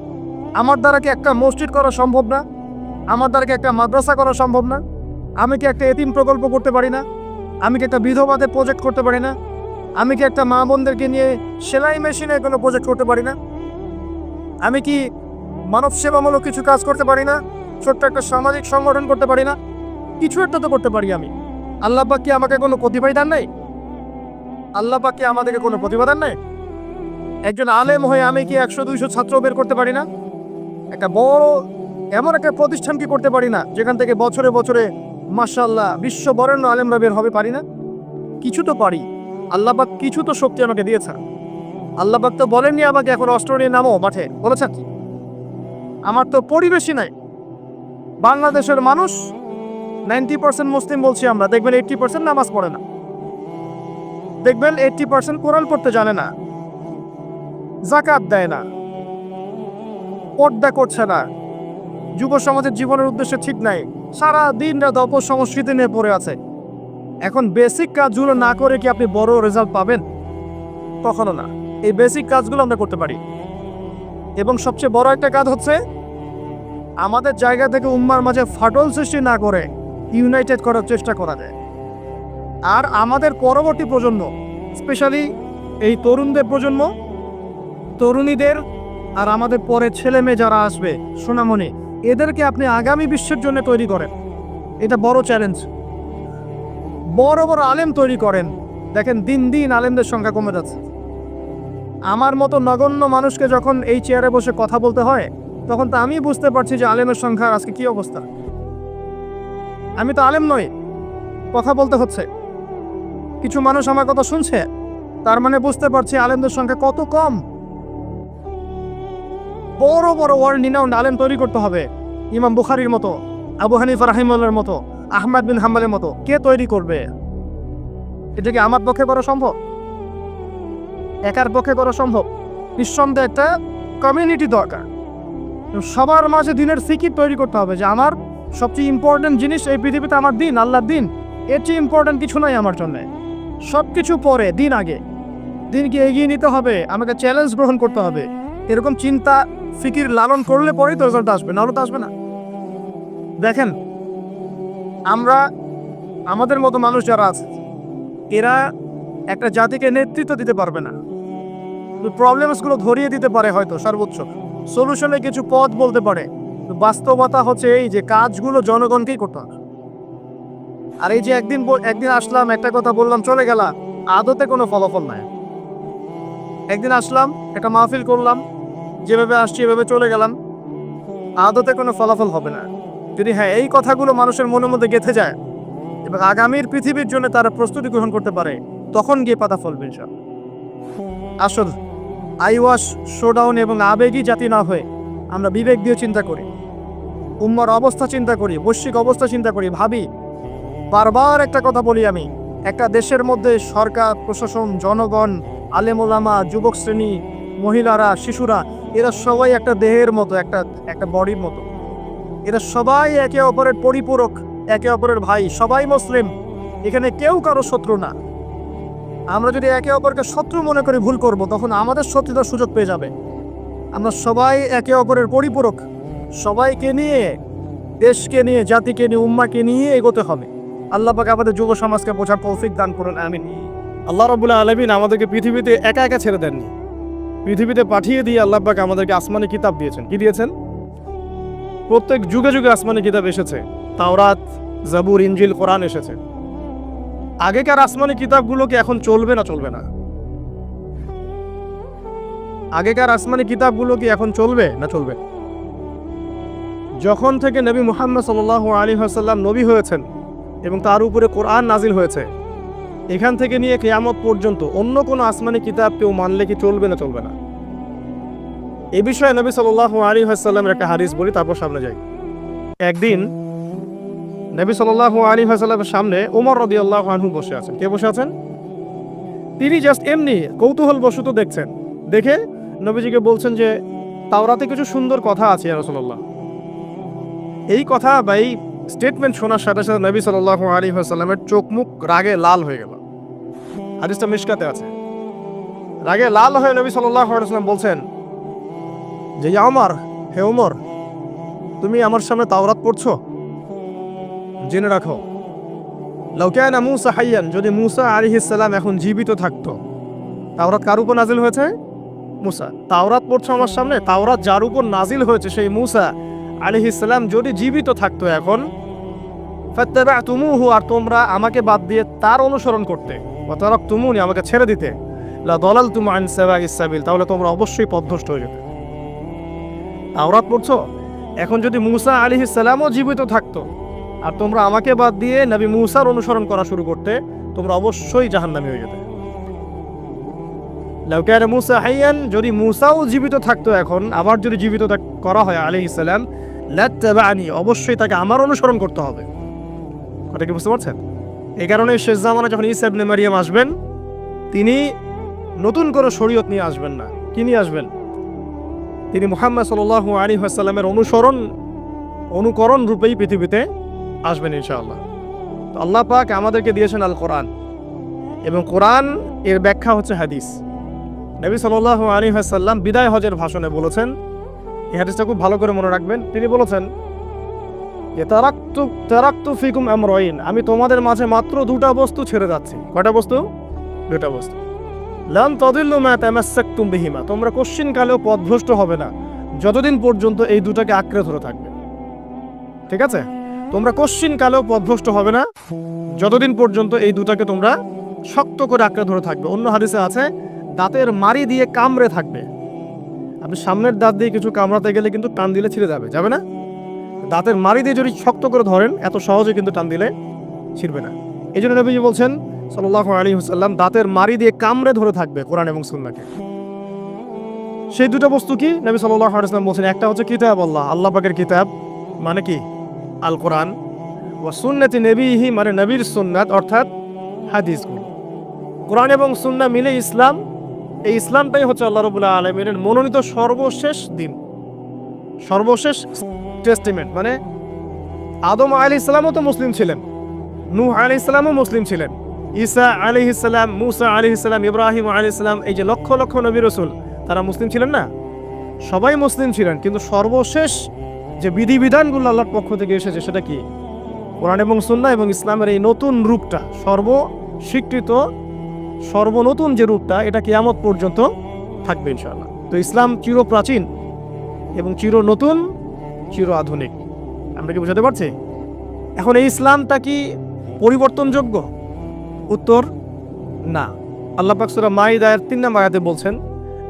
আমার দ্বারা কি একটা মসজিদ করা সম্ভব না? আমার দ্বারা কি একটা মাদ্রাসা করা সম্ভব না? আমি কি একটা এতিম প্রকল্প করতে পারি না? আমি কি একটা বিধবাদের প্রজেক্ট করতে পারি না? আমি কি একটা মা বোনদেরকে নিয়ে সেলাই মেশিনে কোনো প্রজেক্ট করতে পারি না? আমি কি মানব সেবামূলক কিছু কাজ করতে পারি না? ছোট্ট একটা সামাজিক সংগঠন করতে পারি না? কিছু একটা তো করতে পারি আমি। আল্লাহ পাক কি আমাকে কোনো প্রতিভা দেন নাই? আল্লাহ পাক কি আমাদেরকে কোনো প্রতিভা দেন নাই? একজন আলেম হয়ে আমি কি 100-200 ছাত্র বের করতে পারি না? একটা বড় এমন একটা প্রতিষ্ঠান কি করতে পারি না যেখান থেকে বছরে বছরে মাশাআল্লাহ বিশ্ব বরেণ্য আলেমরা বের হবে? পারি না? কিছু তো পারি। আল্লাহ পাক কিছু তো শক্তি আমাকে দিয়েছেন। আল্লাহ পাক তো বলেননি আমাকে এখন অস্ত্র নিয়ে নামো মাঠে, বলেছেন? আমার তো পরিবেশই নাই। বাংলাদেশের মানুষ 90% মুসলিম বলছি আমরা, দেখবেন 80% নামাজ পড়ে না, দেখবেন 80% কোরআন পড়তে জানে না, যাকাত দেয় না, পর্দা করছে না, যুব সমাজের জীবনের উদ্দেশ্যে ঠিক নাই, সারা দিন রাত অপসংস্কৃতি নিয়ে পড়ে আছে। এখন বেসিক কাজগুলো না করে কি আপনি বড় রেজাল্ট পাবেন? কখনো না। এই বেসিক কাজগুলো আমরা করতে পারি। এবং সবচেয়ে বড় একটা কাজ হচ্ছে আমাদের জায়গা থেকে উম্মার মাঝে ফাটল সৃষ্টি না করে ইউনাইটেড করার চেষ্টা করা যায়। আর আমাদের পরবর্তী প্রজন্ম, স্পেশালি এই তরুণদের প্রজন্ম, তরুণীদের, আর আমাদের পরে ছেলে মেয়ে যারা আসবে, সোনামণি, এদেরকে আপনি আগামী বিশ্বের জন্য তৈরি করেন। এটা বড় চ্যালেঞ্জ। বড় বড় আলেম তৈরি করেন। দেখেন দিন দিন আলেমদের সংখ্যা কমে যাচ্ছে। আমার মতো নগণ্য মানুষকে যখন এই চেয়ারে বসে কথা বলতে হয়, তখন তো আমি বুঝতে পারছি যে আলেমের সংখ্যা আজকে কি অবস্থা। আমি তো আলেম নই, কথা বলতে হচ্ছে। কিছু মানুষ আমার কথা শুনছে, তার মানে বুঝতে পারছি আলেমদের সংখ্যা কত কম। বড় বড় ওয়ার্ল্ড রিনাউন্ড আলেম তৈরি করতে হবে। ইমাম বুখারীর মতো, আবু হানিফা রাহিমাহুল্লাহর মতো, আহমদ বিন হাম্বলের মতো কে তৈরি করবে? এটা কি আমার পক্ষে করা সম্ভব? একার পক্ষে করা সম্ভব? নিঃসন্দেহে একটা কমিউনিটি দরকার। সবার মাঝে দিনের ফিকির তৈরি করতে হবে যে আমার সবচেয়ে ইম্পর্টেন্ট জিনিস এই পৃথিবীতে আমার দিন, আল্লাহর দিন। এর চেয়ে ইম্পর্টেন্ট কিছু নাই আমার জন্য। সব কিছু পরে, দিন আগে। দিনকে এগিয়ে নিতে হবে, আমাকে চ্যালেঞ্জ গ্রহণ করতে হবে। এরকম চিন্তা ফিকির লালন করলে পরেই তো রেজাল্ট আসবে, নাহলে তো আসবে না। দেখেন, আমরা আমাদের মতো মানুষ যারা আছে, এরা একটা জাতিকে নেতৃত্ব দিতে পারবে না। প্রবলেমসগুলো ধরিয়ে দিতে পারে হয়তো, সর্বোচ্চ সলিউশনে কিছু পথ বলতে পারে। বাস্তবতা হচ্ছে এই যে কাজগুলো জনগণকেই করতে হবে। আর এই যে একদিন আসলাম, একটা কথা বললাম, চলে গেলাম, আদতে কোনো ফলাফল নাই। একদিন আসলাম, একটা মাহফিল করলাম, যেভাবে আসছি এভাবে চলে গেলাম, আদতে কোনো ফলাফল হবে না। যদি হ্যাঁ এই কথাগুলো মানুষের মনের মধ্যে গেঁথে যায় এবং আগামীর পৃথিবীর জন্য তারা প্রস্তুতি গ্রহণ করতে পারে, তখন গিয়ে পাতা ফলবে ইনশাআল্লাহ। আসল আইওয়াশ, শোডাউন এবং আবেগী জাতি না হয়ে আমরা বিবেক দিয়ে চিন্তা করি, উম্মার অবস্থা চিন্তা করি, বৈশ্বিক অবস্থা চিন্তা করি, ভাবি। বারবার একটা কথা বলি আমি, একটা দেশের মধ্যে সরকার, প্রশাসন, জনগণ, আলেমোলামা, যুবক শ্রেণী, মহিলারা, শিশুরা, এরা সবাই একটা দেহের মতো, একটা বডির মতো। এরা সবাই একে অপরের পরিপূরক, একে অপরের ভাই, সবাই মুসলিম। এখানে কেউ কারো শত্রু না। আমরা যদি একে অপরকে শত্রু মনে করে ভুল করব, তখন আমাদের শত্রুতার সুযোগ পেয়ে যাবে। আমরা সবাই একে অপরের পরিপূরক, সবাইকে নিয়ে, দেশকে নিয়ে, জাতিকে নিয়ে, উম্মাকে নিয়ে এগোতে হবে। আল্লাহ পাক আমাদের যুব সমাজকে বোঝার তৌফিক দান করুন, আমিন। আল্লাহ রাব্বুল আলামিন আমাদেরকে পৃথিবীতে একা একা ছেড়ে দেননি। পৃথিবীতে পাঠিয়ে দিয়ে আল্লাহ পাক আমাদেরকে আসমানি কিতাব দিয়েছেন। কি দিয়েছেন? প্রত্যেক যুগে যুগে আসমানি কিতাব এসেছে। তাওরাত, জাবুর, ইনজিল, কোরআন এসেছে। আগেকার আসমানি কিতাবগুলো কি এখন চলবে না চলবে না? আগেকার আসমানি কিতাবগুলো কি এখন চলবে না চলবে? যখন থেকে নবী মুহাম্মদ সাল্লাল্লাহু আলাইহি ওয়াসাল্লাম নবী হয়েছেন এবং তার উপরে কোরআন নাজিল হয়েছে, এখান থেকে নিয়ে কিয়ামত পর্যন্ত অন্য কোনো আসমানি কিতাব কেউ মানলে কি চলবে না চলবে না? এই বিষয়ে নবী সাল্লাল্লাহু আলাইহি ওয়াসাল্লামের একটা হাদিস বলি, তারপর সামনে যাই। একদিন নবী সাল্লাল্লাহু আলাইহি ওয়াসাল্লামের সামনে ওমর রাদিয়াল্লাহু আনহু বসে আছেন। কে বসে আছেন? তিনি জাস্ট এমনি কৌতূহল বশত দেখছেন। দেখে নবীজিকে বলছেন যে তাওরাতে কিছু সুন্দর কথা আছে ইয়া রাসূলুল্লাহ। এই কথা বা এই স্টেটমেন্ট শোনার সাথে সাথে নবী সাল্লাল্লাহু আলাইহি ওয়াসাল্লামের চোখ মুখ রাগে লাল হয়ে গেল। হাদিসটা মিশকাতে আছে। রাগে লাল হয়ে নবী সাল্লাল্লাহু আলাইহি ওয়াসাল্লাম বলছেন যে ইয়া ওমর, হে ওমর, তুমি আমার সামনে তাওরাত পড়ছো? জেনে রাখো, লাউ কানা মূসা হাইয়ান, যদি মূসা আলাইহিস সালাম এখন জীবিত থাকতো। তাওরাত কার উপর নাজিল হয়েছে? মূসা। তাওরাত পড়ছো আমার সামনে? তাওরাত যার উপর নাজিল হয়েছে সেই মূসা আলাইহিস সালাম যদি জীবিত থাকতো এখন, ফাত্তাবাতুমুহু, আর তোমরা আমাকে বাদ দিয়ে তার অনুসরণ করতে, ওয়া তারাকতুমুনি, আমাকে ছেড়ে দিতে, লা দালালতুম আন সাওয়াইস সাবিল, তাহলে তোমরা অবশ্যই পথভ্রষ্ট হয়ে যেতে। তাওরাত পড়ছো, এখন যদি মূসা আলাইহিস সালামও জীবিত থাকতো আর তোমরা আমাকে বাদ দিয়ে নবী মূসার অনুসরণ করা শুরু করতে, তোমরা অবশ্যই জাহান্নামী হয়ে যেতে। লাউ কানা মূসা হাইয়ান, যদি মূসাও জীবিত থাকতো এখন, আবার যদি জীবিত করা হয় আলাইহিস সালাম, লাত্তাবানি, অবশ্যই তাকে আমার অনুসরণ করতে হবে। কথা কি বুঝতে পারছেন? এই কারণে শেষ জামানা যখন ঈসা ইবনে মারইয়াম আসবেন, তিনি নতুন করে শরীয়ত নিয়ে আসবেন না। কি নিয়ে আসবেন? তিনি মুহাম্মদ সাল্লাল্লাহু আলাইহি ওয়াসাল্লামের অনুকরণ রূপেই পৃথিবীতে আসবেন ইনশাআল্লাহ। তো আল্লাহ পাক আমাদেরকে দিয়েছেন আল কোরআন, এবং কোরআন এর ব্যাখ্যা হচ্ছে হাদিস। নবী সাল্লাল্লাহু আলাইহি ওয়াসাল্লাম বিদায় হজের ভাষণে বলেছেন, এই হাদিসটা খুব ভালো করে মনে রাখবেন। তিনি বলেছেন যে তারাকতু ফিকুম আমরাইন, আমি তোমাদের মাঝে মাত্র দুটা বস্তু ছেড়ে যাচ্ছি। কয়টা বস্তু? দুটা বস্তু। লান তাদিল্লু মা তামাসসাকতুম বিহিমা, তোমরা কোশ্চিনকালেও পথভ্রষ্ট হবে না যতদিন পর্যন্ত এই দুটাকে আঁকড়ে ধরে থাকবে। ঠিক আছে? তোমরা কোশ্চিনকালেও পথভ্রষ্ট হবে না যতদিন পর্যন্ত এই দুটাকে তোমরা শক্ত করে আঁকড়ে ধরে থাকবে। অন্য হাদিসে আছে দাঁতের মাড়ি দিয়ে কামড়ে থাকবে। আপনি সামনের দাঁত দিয়ে কিছু কামড়াতে গেলে কিন্তু টান দিলে ছিঁড়ে যাবে না? দাঁতের মাড়ি দিয়ে যদি শক্ত করে ধরেন, এত সহজে কিন্তু টান দিলে ছিঁড়বে না। এই জন্য নবীজি বলছেন সাল্লাল্লাহু আলাইহি ওয়াসাল্লাম দাঁতের মাড়ি দিয়ে কামড়ে ধরে থাকবে কোরআন এবং সুন্নাহকে। সেই দুটো বস্তু কি? নবী সাল্লাল্লাহু আলাইহি ওয়াসাল্লাম বলছেন, একটা হচ্ছে কিতাব আল্লাহ পাকের কিতাব, মানে কি? আল কোরআন, ওয়া সুন্নতি নবীহি, মানে নবীর সুন্নাত, অর্থাৎ হাদিসগুলো। কোরআন এবং সুন্নাহ মিলে ইসলাম। এই ইসলামটাই হচ্ছে আল্লাহ রাব্বুল আলামিনের মনোনীত সর্বশেষ দিন, সর্বশেষ টেস্টিমেন্ট। মানে আদম আলাইহিস সালামও তো মুসলিম ছিলেন, নূহ আলাইহিস সালামও মুসলিম ছিলেন, ঈসা আলাইহিস সালাম, মূসা আলাইহিস সালাম, ইব্রাহিম আলাইহিস সালাম, এই যে লক্ষ লক্ষ নবী রাসূল, তারা মুসলিম ছিলেন না? সবাই মুসলিম ছিলেন, কিন্তু সর্বশেষ যে বিধিবিধানগুলো আল্লাহর পক্ষ থেকে এসেছে সেটা কি? কোরআন এবং সুন্নাহ এবং ইসলামের এই নতুন রূপটা, সর্বস্বীকৃত সর্বনতুন যে রূপটা, এটা কিয়ামত পর্যন্ত থাকবে ইনশাআল্লাহ। তো ইসলাম চির প্রাচীন এবং চির নতুন, চির আধুনিক। আমরা কি বুঝাতে পারছি? এখন এই ইসলামটা কি পরিবর্তনযোগ্য? উত্তর না। আল্লাহ পাক সূরা মাইদার 3 নম্বর আয়াতে বলছেন,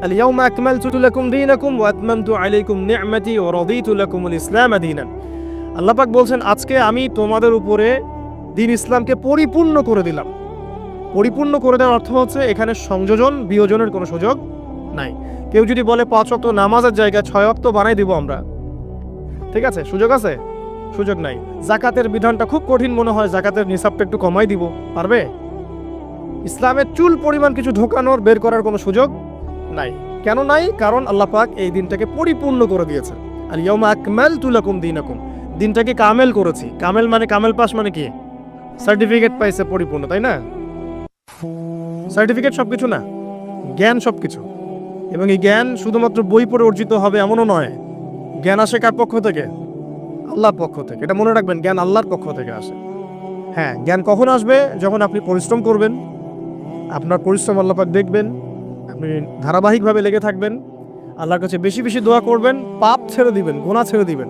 আল ইয়াউমা আকমালতু লাকুম দীনাকুম ওয়া আতমামতু আলাইকুম নি'মাতি ওয়া রাদিতু লাকুমুল ইসলাম দীনান। আল্লাহ পাক বলছেন, আজকে আমি তোমাদের উপরে দ্বীন ইসলামকে পরিপূর্ণ করে দিলাম। পরিপূর্ণ করে দেওয়ার অর্থ হচ্ছে এখানে সংযোজন বিয়োজনের কোনো সুযোগ নাই। কেউ যদি বলে 5 ওয়াক্ত নামাজের জায়গায় 6 ওয়াক্ত বানাই দিব আমরা, ঠিক আছে, সুযোগ আছে? সুযোগ নাই। যাকাতের বিধানটা খুব কঠিন মনে হয়, যাকাতের নিসাবটা একটু কমাই দিব, পারবে? ইসলামের চুল পরিমাণ কিছু ঢোকানোর বের করার কোনো সুযোগ নাই। কেন নাই? কারণ আল্লাহ পাক এই দিনটাকে পরিপূর্ণ করে দিয়েছে। আল ইয়াউমা আকমালতু লাকুম দীনাকুম, দিনটাকে কামেল করেছি। কামেল মানে কামেল পাস মানে কি? সার্টিফিকেট পাইছে পরিপূর্ণ, তাই না? সার্টিফিকেট সবকিছু না, জ্ঞান সবকিছু। এবং এই জ্ঞান শুধুমাত্র বই পড়ে অর্জিত হবে এমনও নয়। জ্ঞান আসে কার পক্ষ থেকে? আল্লাহর পক্ষ থেকে। এটা মনে রাখবেন, জ্ঞান আল্লাহর পক্ষ থেকে আসে। হ্যাঁ, জ্ঞান কখন আসবে? যখন আপনি পরিশ্রম করবেন, আপনার পরিশ্রম আল্লাহ পাক দেখবেন, আপনি ধারাবাহিকভাবে লেগে থাকবেন, আল্লাহর কাছে বেশি বেশি দোয়া করবেন, পাপ ছেড়ে দিবেন, গুনাহ ছেড়ে দিবেন,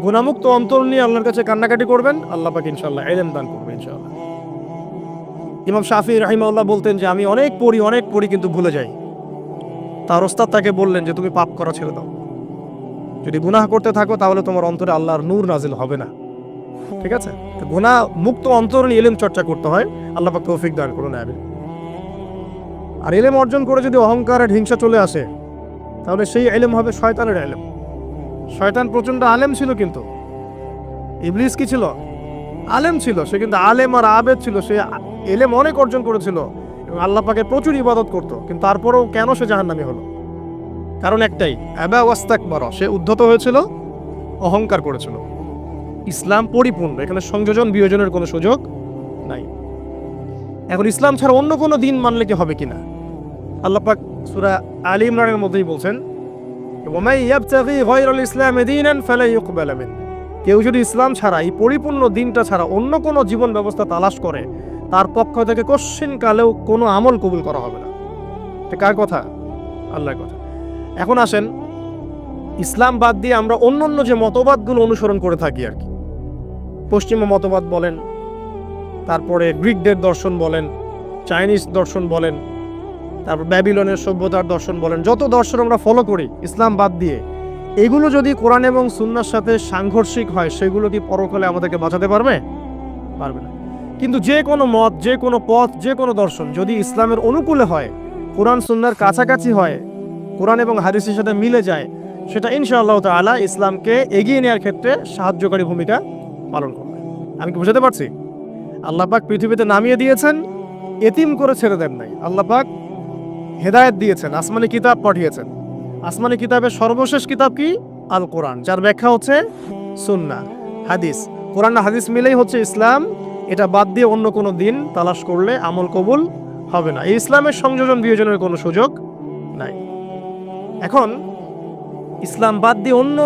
গুনাহমুক্ত অন্তর নিয়ে আল্লাহর কাছে কান্নাকাটি করবেন, আল্লাহ পাক ইনশাআল্লাহ ইলম দান করবেন ইনশাআল্লাহ। ইমাম শাফি রাহিমাহুল্লাহ বলতেন যে আমি অনেক পড়ি কিন্তু ভুলে যাই। তার ওস্তাদ তাকে বললেন যে তুমি পাপ করা ছেড়ে দাও, যদি গুনাহ করতে থাকো তাহলে তোমার অন্তরে আল্লাহর নূর নাজিল হবে না। ঠিক আছে, তো গুনাহ মুক্ত অন্তর নিয়ে ইলম চর্চা করতে হয়। আল্লাহ পাক তৌফিক দান করুন। আর ইলম অর্জন করে যদি অহংকার আর হিংসা চলে আসে, তাহলে সেই ইলম হবে শয়তানের ইলম। শয়তান প্রচন্ড আলেম ছিল, কিন্তু ইবলিস কি ছিল? আলেম ছিল। সে কিন্তু আলেম আর আবেদ ছিল। সে ইলম অনেক অর্জন করেছিল এবং আল্লাহ পাকের প্রচুর ইবাদত করত, কিন্তু তারপরেও কেন সে জাহান্নামী হলো? কারণ একটাই, আবা ওয়াস্তাকবার, সে উদ্ধত হয়েছিল, অহংকার করেছিল। ইসলাম পরিপূর্ণ, এখানে সংযোজন বিয়োজনের কোনো সুযোগ নাই। এখন ইসলাম ছাড়া অন্য কোনো দিন মানলে কি হবে কিনা? আল্লাহ পাক সূরা আলী ইমরানের মধ্যেই বলছেন, ওয়ামাই ইয়াবতাগি গায়রাল ইসলামি দীনান ফালা ইউকবাল মিন। কেউ যদি ইসলাম ছাড়া, এই পরিপূর্ণ দিনটা ছাড়া অন্য কোনো জীবন ব্যবস্থা তালাশ করে, তার পক্ষ থেকে কোশ্চিন কালেও কোনো আমল কবুল করা হবে না। এটা কার কথা? আল্লাহর কথা। এখন আসেন, ইসলাম বাদ দিয়ে আমরা অন্য যে মতবাদগুলো অনুসরণ করে থাকি আর কি, পশ্চিমা মতবাদ বলেন, তারপরে গ্রিকদের দর্শন বলেন, চাইনিজ দর্শন বলেন, তারপর ব্যাবিলনের সভ্যতার দর্শন বলেন, যত দর্শন আমরা ফলো করি ইসলাম বাদ দিয়ে, এগুলো যদি কোরআন এবং সুন্নাহর সাথে সাংঘর্ষিক হয়, সেগুলো কি পরকালে আমাদেরকে বাঁচাতে পারবে? পারবে না। কিন্তু যে কোনো মত, যে কোনো পথ, যে কোনো দর্শন যদি ইসলামের অনুকূলে হয়, কোরআন সুন্নাহর কাছাকাছি হয়, কোরআন এবং হাদিসের সাথে মিলে যায়, সেটা ইনশাআল্লাহ তাআলা ইসলামকে এগিয়ে নেওয়ার ক্ষেত্রে সাহায্যকারী ভূমিকা পালন করবে। আমি কি বুঝাতে পারছি? আল্লাহ পাক পৃথিবীতে নামিয়ে দিয়েছেন, এতিম করে ছেড়ে দেন নাই। আল্লাহ পাক হেদায়েত দিয়েছেন, আসমানি কিতাব পাঠিয়েছেন। আসমানি কিতাবের সর্বশেষ কিতাব কি? আল কোরআন, যার ব্যাখ্যা হচ্ছে সুন্নাহ, হাদিস। কোরআন আর হাদিস মিলেই হচ্ছে ইসলাম। এটা বাদ দিয়ে অন্য কোনো দিন তালাশ করলে আমল কবুল হবে না। এই ইসলামের সংযোজন বিয়োজনের কোনো সুযোগ নাই। এখন ইসলাম বাদ দিয়ে অন্য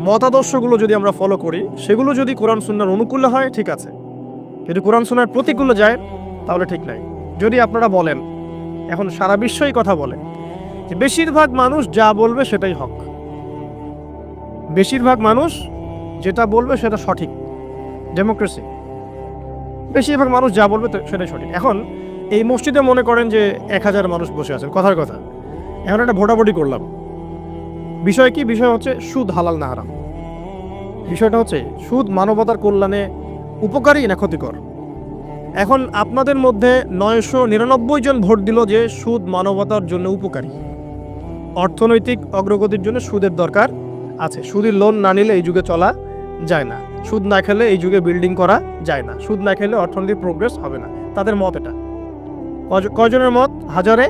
মতাদর্শগুলো যদি আমরা ফলো করি, সেগুলো যদি কোরআন সুন্নাহর অনুকূলে হয়, ঠিক আছে। যদি কোরআন সুন্নাহর প্রতিকূলে যায়, তাহলে ঠিক নাই। যদি আপনারা বলেন, এখন সারা বিশ্বই কথা বলে যে বেশিরভাগ মানুষ যা বলবে সেটাই হক, বেশিরভাগ মানুষ যেটা বলবে সেটা সঠিক, ডেমোক্রেসি, বেশিরভাগ মানুষ যা বলবে সেটাই সঠিক। এখন এই মসজিদে মনে করেন যে 1000 মানুষ বসে আছেন, কথার কথা, এখন একটা ভোটাভুটি করলাম। বিষয় কি? বিষয় হচ্ছে সুদ হালাল না হারাম। বিষয়টা হচ্ছে সুদ মানবতার কল্যাণে উপকারী না ক্ষতিকর। এখন আপনাদের মধ্যে 999 জন ভোট দিল যে সুদ মানবতার জন্য উপকারী, অর্থনৈতিক অগ্রগতির জন্য সুদের দরকার আছে। সুদের লোন না নিলে এই যুগে চলা যায় না, সুদ না খেলে এই যুগে বিল্ডিং করা যায় না, সুদ না খেলে অর্থনৈতিক প্রোগ্রেস হবে না। তাদের মত এটা। কয়জনের মত? 1000-এ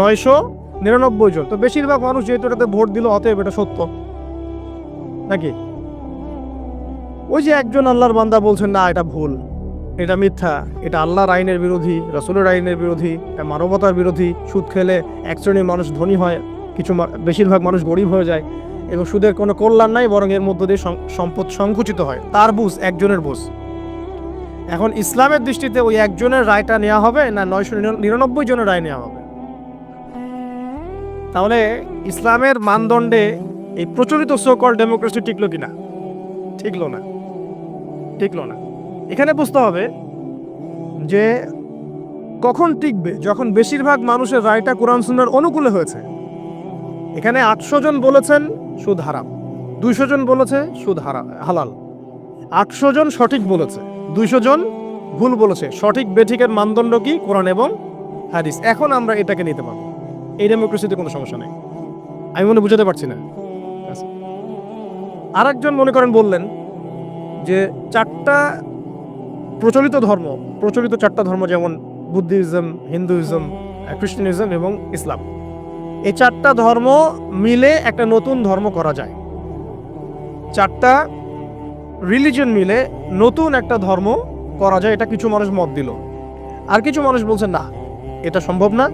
999 জন। তো বেশিরভাগ মানুষ যেহেতু এটাতে ভোট দিল, অতএব এটা সত্য নাকি? ওই যে একজন আল্লাহর বান্দা বলছেন না এটা ভুল, এটা মিথ্যা, এটা আল্লাহর আইনের বিরোধী, রাসূলের আইনের বিরোধী, এটা মানবতার বিরোধী। সুদ খেলে এক শ্রেণীর মানুষ ধনী হয়, বেশিরভাগ মানুষ গরিব হয়ে যায়, এবং সুদের কোনো কল্যাণ নাই, বরং এর মধ্য দিয়ে সম্পদ সংকুচিত হয়। তার বুঝ, একজনের বুঝ। এখন ইসলামের দৃষ্টিতে ওই একজনের রায়টা নেওয়া হবে না 999 জনের রায় নেওয়া হবে? তাহলে ইসলামের মানদণ্ডে এই প্রচলিত সো কল ডেমোক্রেসি টিকলো কিনা? টিকলো না। এখানে বুঝতে হবে যে কখন টিকবে, যখন বেশিরভাগ মানুষের রায়টা কোরআন সুন্নাহর অনুকূলে হয়েছে। এখানে 800 জন বলেছেন সুদ হারাম, 200 জন বলেছে সুদ হালাল। 800 জন সঠিক বলেছে, 200 জন ভুল বলেছে। সঠিক বেঠিকের মানদণ্ড কি? কোরআন এবং হাদিস। এখন আমরা এটাকে নিতে পারবো, এই ডেমোক্রেসিতে কোনো সমস্যা নেই। আমি মনে বুঝাতে পারছি না। আরেকজন মনে করেন বললেন যে 4টা প্রচলিত ধর্ম, প্রচলিত 4টা ধর্ম যেমন বুদ্ধিজম, হিন্দুইজম, খ্রিস্টানিজম এবং ইসলাম, এই 4টা ধর্ম মিলে একটা নতুন ধর্ম করা যায়। 4টা রিলিজন মিলে নতুন একটা ধর্ম করা যায়, এটা কিছু মানুষ মত দিল। আর কিছু মানুষ বলছেন না, এটা সম্ভব না,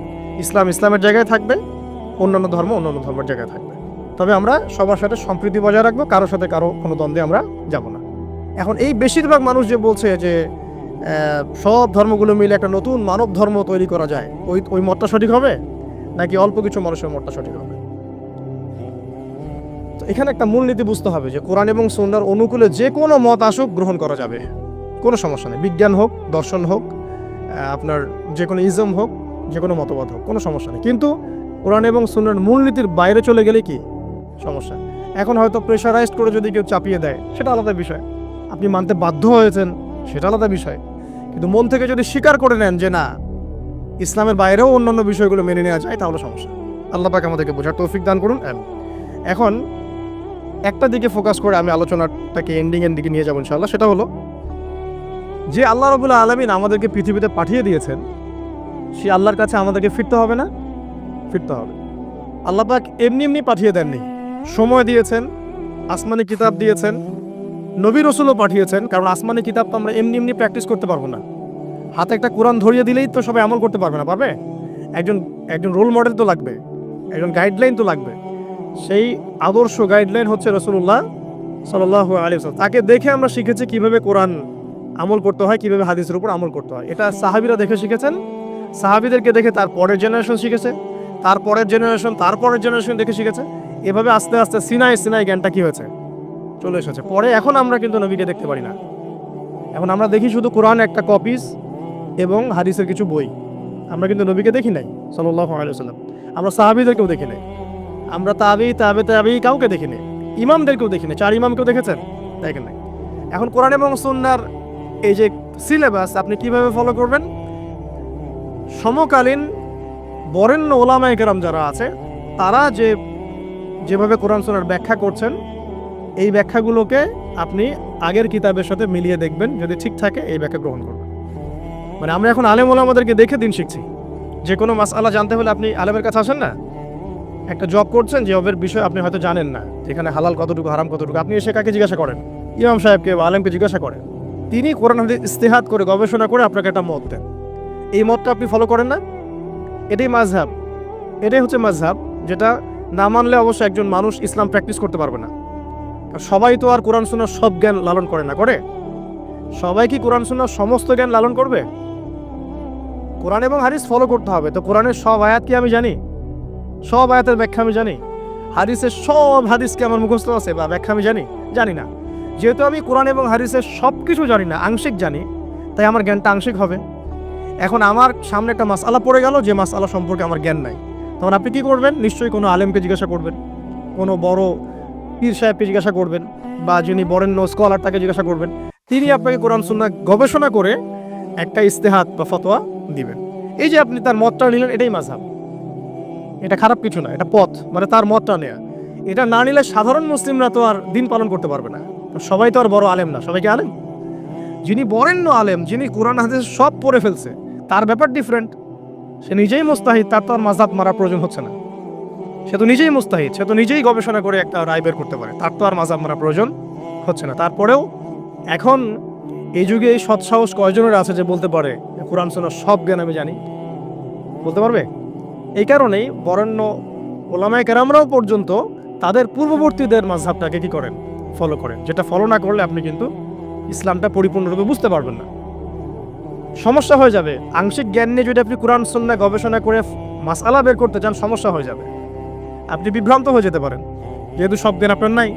ইসলাম ইসলামের জায়গায় থাকবে, অন্যান্য ধর্ম অন্যান্য ধর্মের জায়গায় থাকবে। তবে আমরা সবার সাথে সম্প্রীতি বজায় রাখবো, কারোর সাথে কারো কোনো দ্বন্দ্বে আমরা যাব না। এখন এই বেশিরভাগ মানুষ যে বলছে যে সব ধর্মগুলো মিলে একটা নতুন মানব ধর্ম তৈরি করা যায়, ওই মতটা সঠিক হবে নাকি অল্প কিছু মানুষের মতটা সঠিক হবে? তো এখানে একটা মূলনীতি বুঝতে হবে যে কোরআন এবং সুন্নাহর অনুকূলে যে কোনো মত আসুক গ্রহণ করা যাবে, কোনো সমস্যা নেই। বিজ্ঞান হোক, দর্শন হোক, আপনার যে কোনো ইজম হোক, যে কোনো মতবাদ হোক, কোনো সমস্যা নেই। কিন্তু কোরআন এবং সুন্নাহর মূলনীতির বাইরে চলে গেলে কি সমস্যা? এখন হয়তো প্রেশারাইজড করে যদি কেউ চাপিয়ে দেয়, সেটা আলাদা বিষয়। আপনি মানতে বাধ্য হয়েছেন, সেটা আলাদা বিষয়। কিন্তু মন থেকে যদি স্বীকার করে নেন যে না, ইসলামের বাইরেও অন্যান্য বিষয়গুলো মেনে নেওয়া যায়, তাহলে সমস্যা। আল্লাহ পাক আমাদেরকে বোঝার তৌফিক দান করুন। এখন একটা দিকে ফোকাস করে আমি আলোচনাটাকে এন্ডিংয়ের দিকে নিয়ে যাবো ইনশাআল্লাহ। সেটা হলো যে আল্লাহ রাব্বুল আলামিন আমাদেরকে পৃথিবীতে পাঠিয়ে দিয়েছেন, সেই আল্লাহর কাছে আমাদেরকে ফিরতে হবে না? ফিরতে হবে। আল্লাহ পাক এমনি এমনি পাঠিয়ে দেননি, সময় দিয়েছেন, আসমানি কিতাব দিয়েছেন, নবী রসুলও পাঠিয়েছেন। কারণ আসমানি কিতাব তো আমরা এমনি এমনি প্র্যাকটিস করতে পারবো না। হাতে একটা কোরআন ধরিয়ে দিলেই তো সবাই আমল করতে পারবে না, পারবে? একজন রোল মডেল তো লাগবে, একজন গাইডলাইন তো লাগবে। সেই আদর্শ গাইডলাইন হচ্ছে রাসূলুল্লাহ সাল্লাল্লাহু আলাইহি ওয়াসাল্লাম। তাকে দেখে আমরা শিখেছি কিভাবে কোরআন আমল করতে হয়, কিভাবে হাদিসের উপর আমল করতে হয়। এটা সাহাবীরা দেখে শিখেছেন, সাহাবীদেরকে দেখে তার পরের জেনারেশন শিখেছে, তার পরের জেনারেশন দেখে শিখেছে। এভাবে আস্তে আস্তে সিনাই জ্ঞানটা কি হয়েছে, চলে এসেছে। পরে এখন আমরা কিন্তু নবীকে দেখতে পারি না, এখন আমরা দেখি শুধু কোরআন একটা কপিস এবং হাদিসের কিছু বই। আমরা কিন্তু নবীকে দেখি নাই সাল্লাল্লাহু আলাইহি ওয়াসাল্লাম, আমরা সাহাবীদেরকেও দেখি নাই, আমরা তাবি কাউকে দেখি নাই, ইমামদেরকেও দেখি নাই। 4 ইমামকেও দেখেছেন? দেখেন নাই। এখন কোরআন এবং সুন্নাহর এই যে সিলেবাস আপনি কিভাবে ফলো করবেন? সমকালীন বরেণ্য ওলামায়ে কেরাম যারা আছে, তারা যেভাবে কোরআন সুন্নাহর ব্যাখ্যা করছেন, এই ব্যাখ্যাগুলোকে আপনি আগের কিতাবের সাথে মিলিয়ে দেখবেন, যদি ঠিক থাকে এই ব্যাখ্যা গ্রহণ করবেন। মানে আমরা এখন আলেম ওলামাদেরকে দেখে দিন শিখছি। যে কোনো মাসআলা জানতে হলে আপনি আলেমের কাছে আসেন না। একটা জব করছেন, যে জবের বিষয় আপনি হয়তো জানেন না, যেখানে হালাল কতটুকু হারাম কতটুকু, আপনি এসে কাকে জিজ্ঞাসা করেন? ইমাম সাহেবকে বা আলেমকে জিজ্ঞাসা করেন। তিনি কোরআন হাদিস ইস্তেহাদ করে গবেষণা করে আপনাকে একটা মত দেন। এই মতটা আপনি ফলো করেন না? এটাই মাযহাব, এটাই হচ্ছে মাযহাব, যেটা না মানলে অবশ্য একজন মানুষ ইসলাম প্র্যাকটিস করতে পারবে না। সবাই তো আর কোরআন সুন্নাহর সব জ্ঞান লালন করে না, করে? সবাই কি কোরআন সুন্নাহর সমস্ত জ্ঞান লালন করবে? কোরআন এবং হাদিস ফলো করতে হবে। তো কোরআনের সব আয়াত কি আমি জানি? সব আয়াতের ব্যাখ্যা আমি জানি? হাদিসের সব হাদিস কি আমার মুখস্থ আছে বা ব্যাখ্যা আমি জানি না। যেহেতু আমি কোরআন এবং হাদিসের সব কিছু জানি না, আংশিক জানি, তাই আমার জ্ঞানটা আংশিক হবে। এখন আমার সামনে একটা মাসআলা পড়ে গেল, যে মাসআলা সম্পর্কে আমার জ্ঞান নাই, তখন আপনি কি করবেন? নিশ্চয়ই কোনো আলেমকে জিজ্ঞাসা করবেন, কোনো বড় পীর সাহেবকে জিজ্ঞাসা করবেন, বা যিনি বরেণ্য স্কলার তাকে জিজ্ঞাসা করবেন। তিনি আপনাকে কোরআন সুন্নাহ গবেষণা করে একটা ইস্তেহাদ বা ফতোয়া দিবেন। এই যে আপনি তার মতটা নিলেন, এটাই মাযহাব। এটা খারাপ কিছু না, এটা পথ, মানে তার মতটা নেয়া। এটা না নিলে সাধারণ মুসলিমরা তো আর দিন পালন করতে পারবে না। সবাই তো আর বড় আলেম না, সবাইকে আলেম। যিনি বরেণ্য আলেম, যিনি কোরআন হাদিস সব পড়ে ফেলছে, তার ব্যাপার ডিফারেন্ট। সে নিজেই মুস্তাহিদ, তার তো আর মাযহাব মারার প্রয়োজন হচ্ছে না। সে তো নিজেই মুস্তাহিদ, সে তো নিজেই গবেষণা করে একটা রায় বের করতে পারে, তার তো আর মাযহাব মারার প্রয়োজন হচ্ছে না। তারপরেও এখন এই যুগে এই সৎসাহস কয়জনের আছে যে বলতে পারে কোরআন সুন্নাহ সব জ্ঞান আমি জানি? বলতে পারবে? এই কারণেই বরেণ্য ওলামায়ে কেরামরাও পর্যন্ত তাদের পূর্ববর্তীদের মাযহাবটাকে কি করেন? ফলো করেন। যেটা ফলো না করলে আপনি কিন্তু ইসলামটা পরিপূর্ণরূপে বুঝতে পারবেন না, সমস্যা হয়ে যাবে। আংশিক জ্ঞান নিয়ে যদি আপনি কোরআন সুন্নাহ গবেষণা করে মাসআলা বের করতে চান, সমস্যা হয়ে যাবে, আপনি বিভ্রান্ত হয়ে যেতে পারেন, যেহেতু সব জ্ঞান আপনার নাই।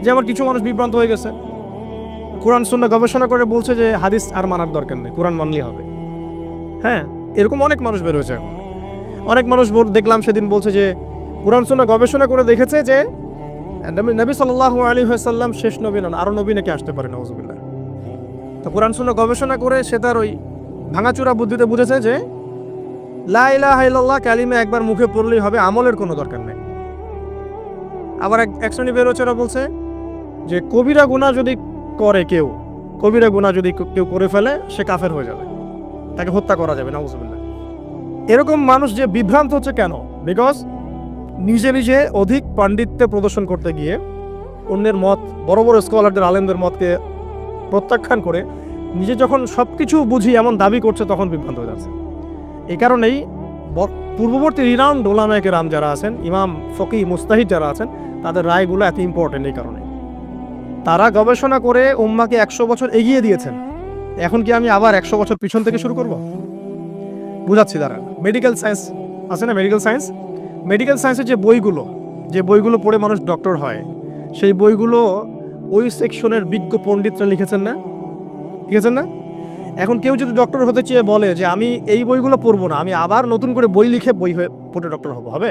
যেমন কিছু মানুষ বিভ্রান্ত হয়ে গেছে, কোরআন সুন্নাহ গবেষণা করে বলছে যে হাদিস আর মানার দরকার নেই, কোরআন মানলেই হবে। হ্যাঁ, এরকম অনেক মানুষ বের হয়েছে এখন। অনেক মানুষ দেখলাম সেদিন বলছে যে কোরআন সুন্নাহ গবেষণা করে দেখেছে যে নবী সাল্লাল্লাহু আলাইহি ওয়াসাল্লাম শেষ নবী নন, আরো নবী নাকি আসতে পারে, নাউজুবিল্লাহ। তো কোরআন সুন্নাহ গবেষণা করে সে তার ওই ভাঙাচোরা বুদ্ধিতে বুঝেছে যে লা ইলাহা ইল্লাল্লাহ কালিমা একবার মুখে পড়লেই হবে, আমলের কোনো দরকার নেই। আবার এক শ্রেণী বের হচ্ছে, ওরা বলছে যে কবিরা গুনাহ যদি করে কেউ, কবিরা গুনাহ যদি কেউ করে ফেলে সে কাফের হয়ে যাবে, তাকে হত্যা করা যাবে, নাউজুবিল্লাহ। এরকম মানুষ যে বিভ্রান্ত হচ্ছে কেন? বিকজ নিজে নিজে অধিক পাণ্ডিত্য প্রদর্শন করতে গিয়ে অন্যের মত, বড় বড় স্কলারদের আলেমদের মতকে প্রত্যাখ্যান করে নিজে যখন সব কিছু বুঝি এমন দাবি করছে, তখন বিভ্রান্ত হয়ে যাচ্ছে। এই কারণেই পূর্ববর্তী রিনাউন্ড উলামায়ে কেরাম যারা আছেন, ইমাম, ফকিহ, মুস্তাহিদ যারা আছেন, তাদের রায়গুলো এত ইম্পর্টেন্ট। এই কারণে তারা গবেষণা করে উম্মাকে 100 বছর এগিয়ে দিয়েছেন। এখন কি আমি আবার 100 বছর পিছন থেকে শুরু করব? বুঝাচ্ছি তারা। মেডিকেল সায়েন্স আছে না, মেডিকেল সায়েন্স, মেডিকেল সায়েন্সের যে বইগুলো পড়ে মানুষ ডক্টর হয়, সেই বইগুলো ওই সেকশনের বিজ্ঞ পণ্ডিতরা লিখেছেন না? এখন কেউ যদি ডক্টর হতে চেয়ে বলে যে আমি এই বইগুলো পড়বো না, আমি আবার নতুন করে বই লিখে পড়ে ডক্টর হবে?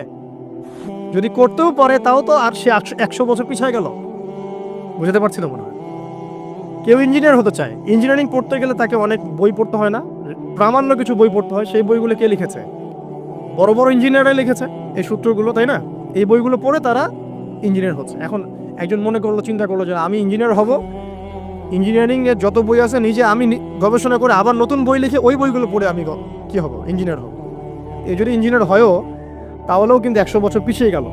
যদি করতেও পারে তাও তো আর সে 100 বছর পিছিয়ে গেল। বুঝতে পারছি না মনে হয়। কেউ ইঞ্জিনিয়ার হতে চায়, ইঞ্জিনিয়ারিং পড়তে গেলে তাকে অনেক বই পড়তে হয় না? প্রামাণ্য কিছু বই পড়তে হয়। সেই বইগুলো কে লিখেছে? বড় বড় ইঞ্জিনিয়াররাই লিখেছে এই সূত্রগুলো, তাই না? এই বইগুলো পড়ে তারা ইঞ্জিনিয়ার হচ্ছে। এখন একজন চিন্তা করলো যে আমি ইঞ্জিনিয়ার হব, ইঞ্জিনিয়ারিং এর যত বই আছে নিজে আমি গবেষণা করে আবার নতুন বই লিখে ওই বইগুলো পড়ে আমি কি হব? ইঞ্জিনিয়ার হব। এই যদি ইঞ্জিনিয়ার হয়ও তাহলেও কিন্তু 100 বছর পিছিয়ে গেল।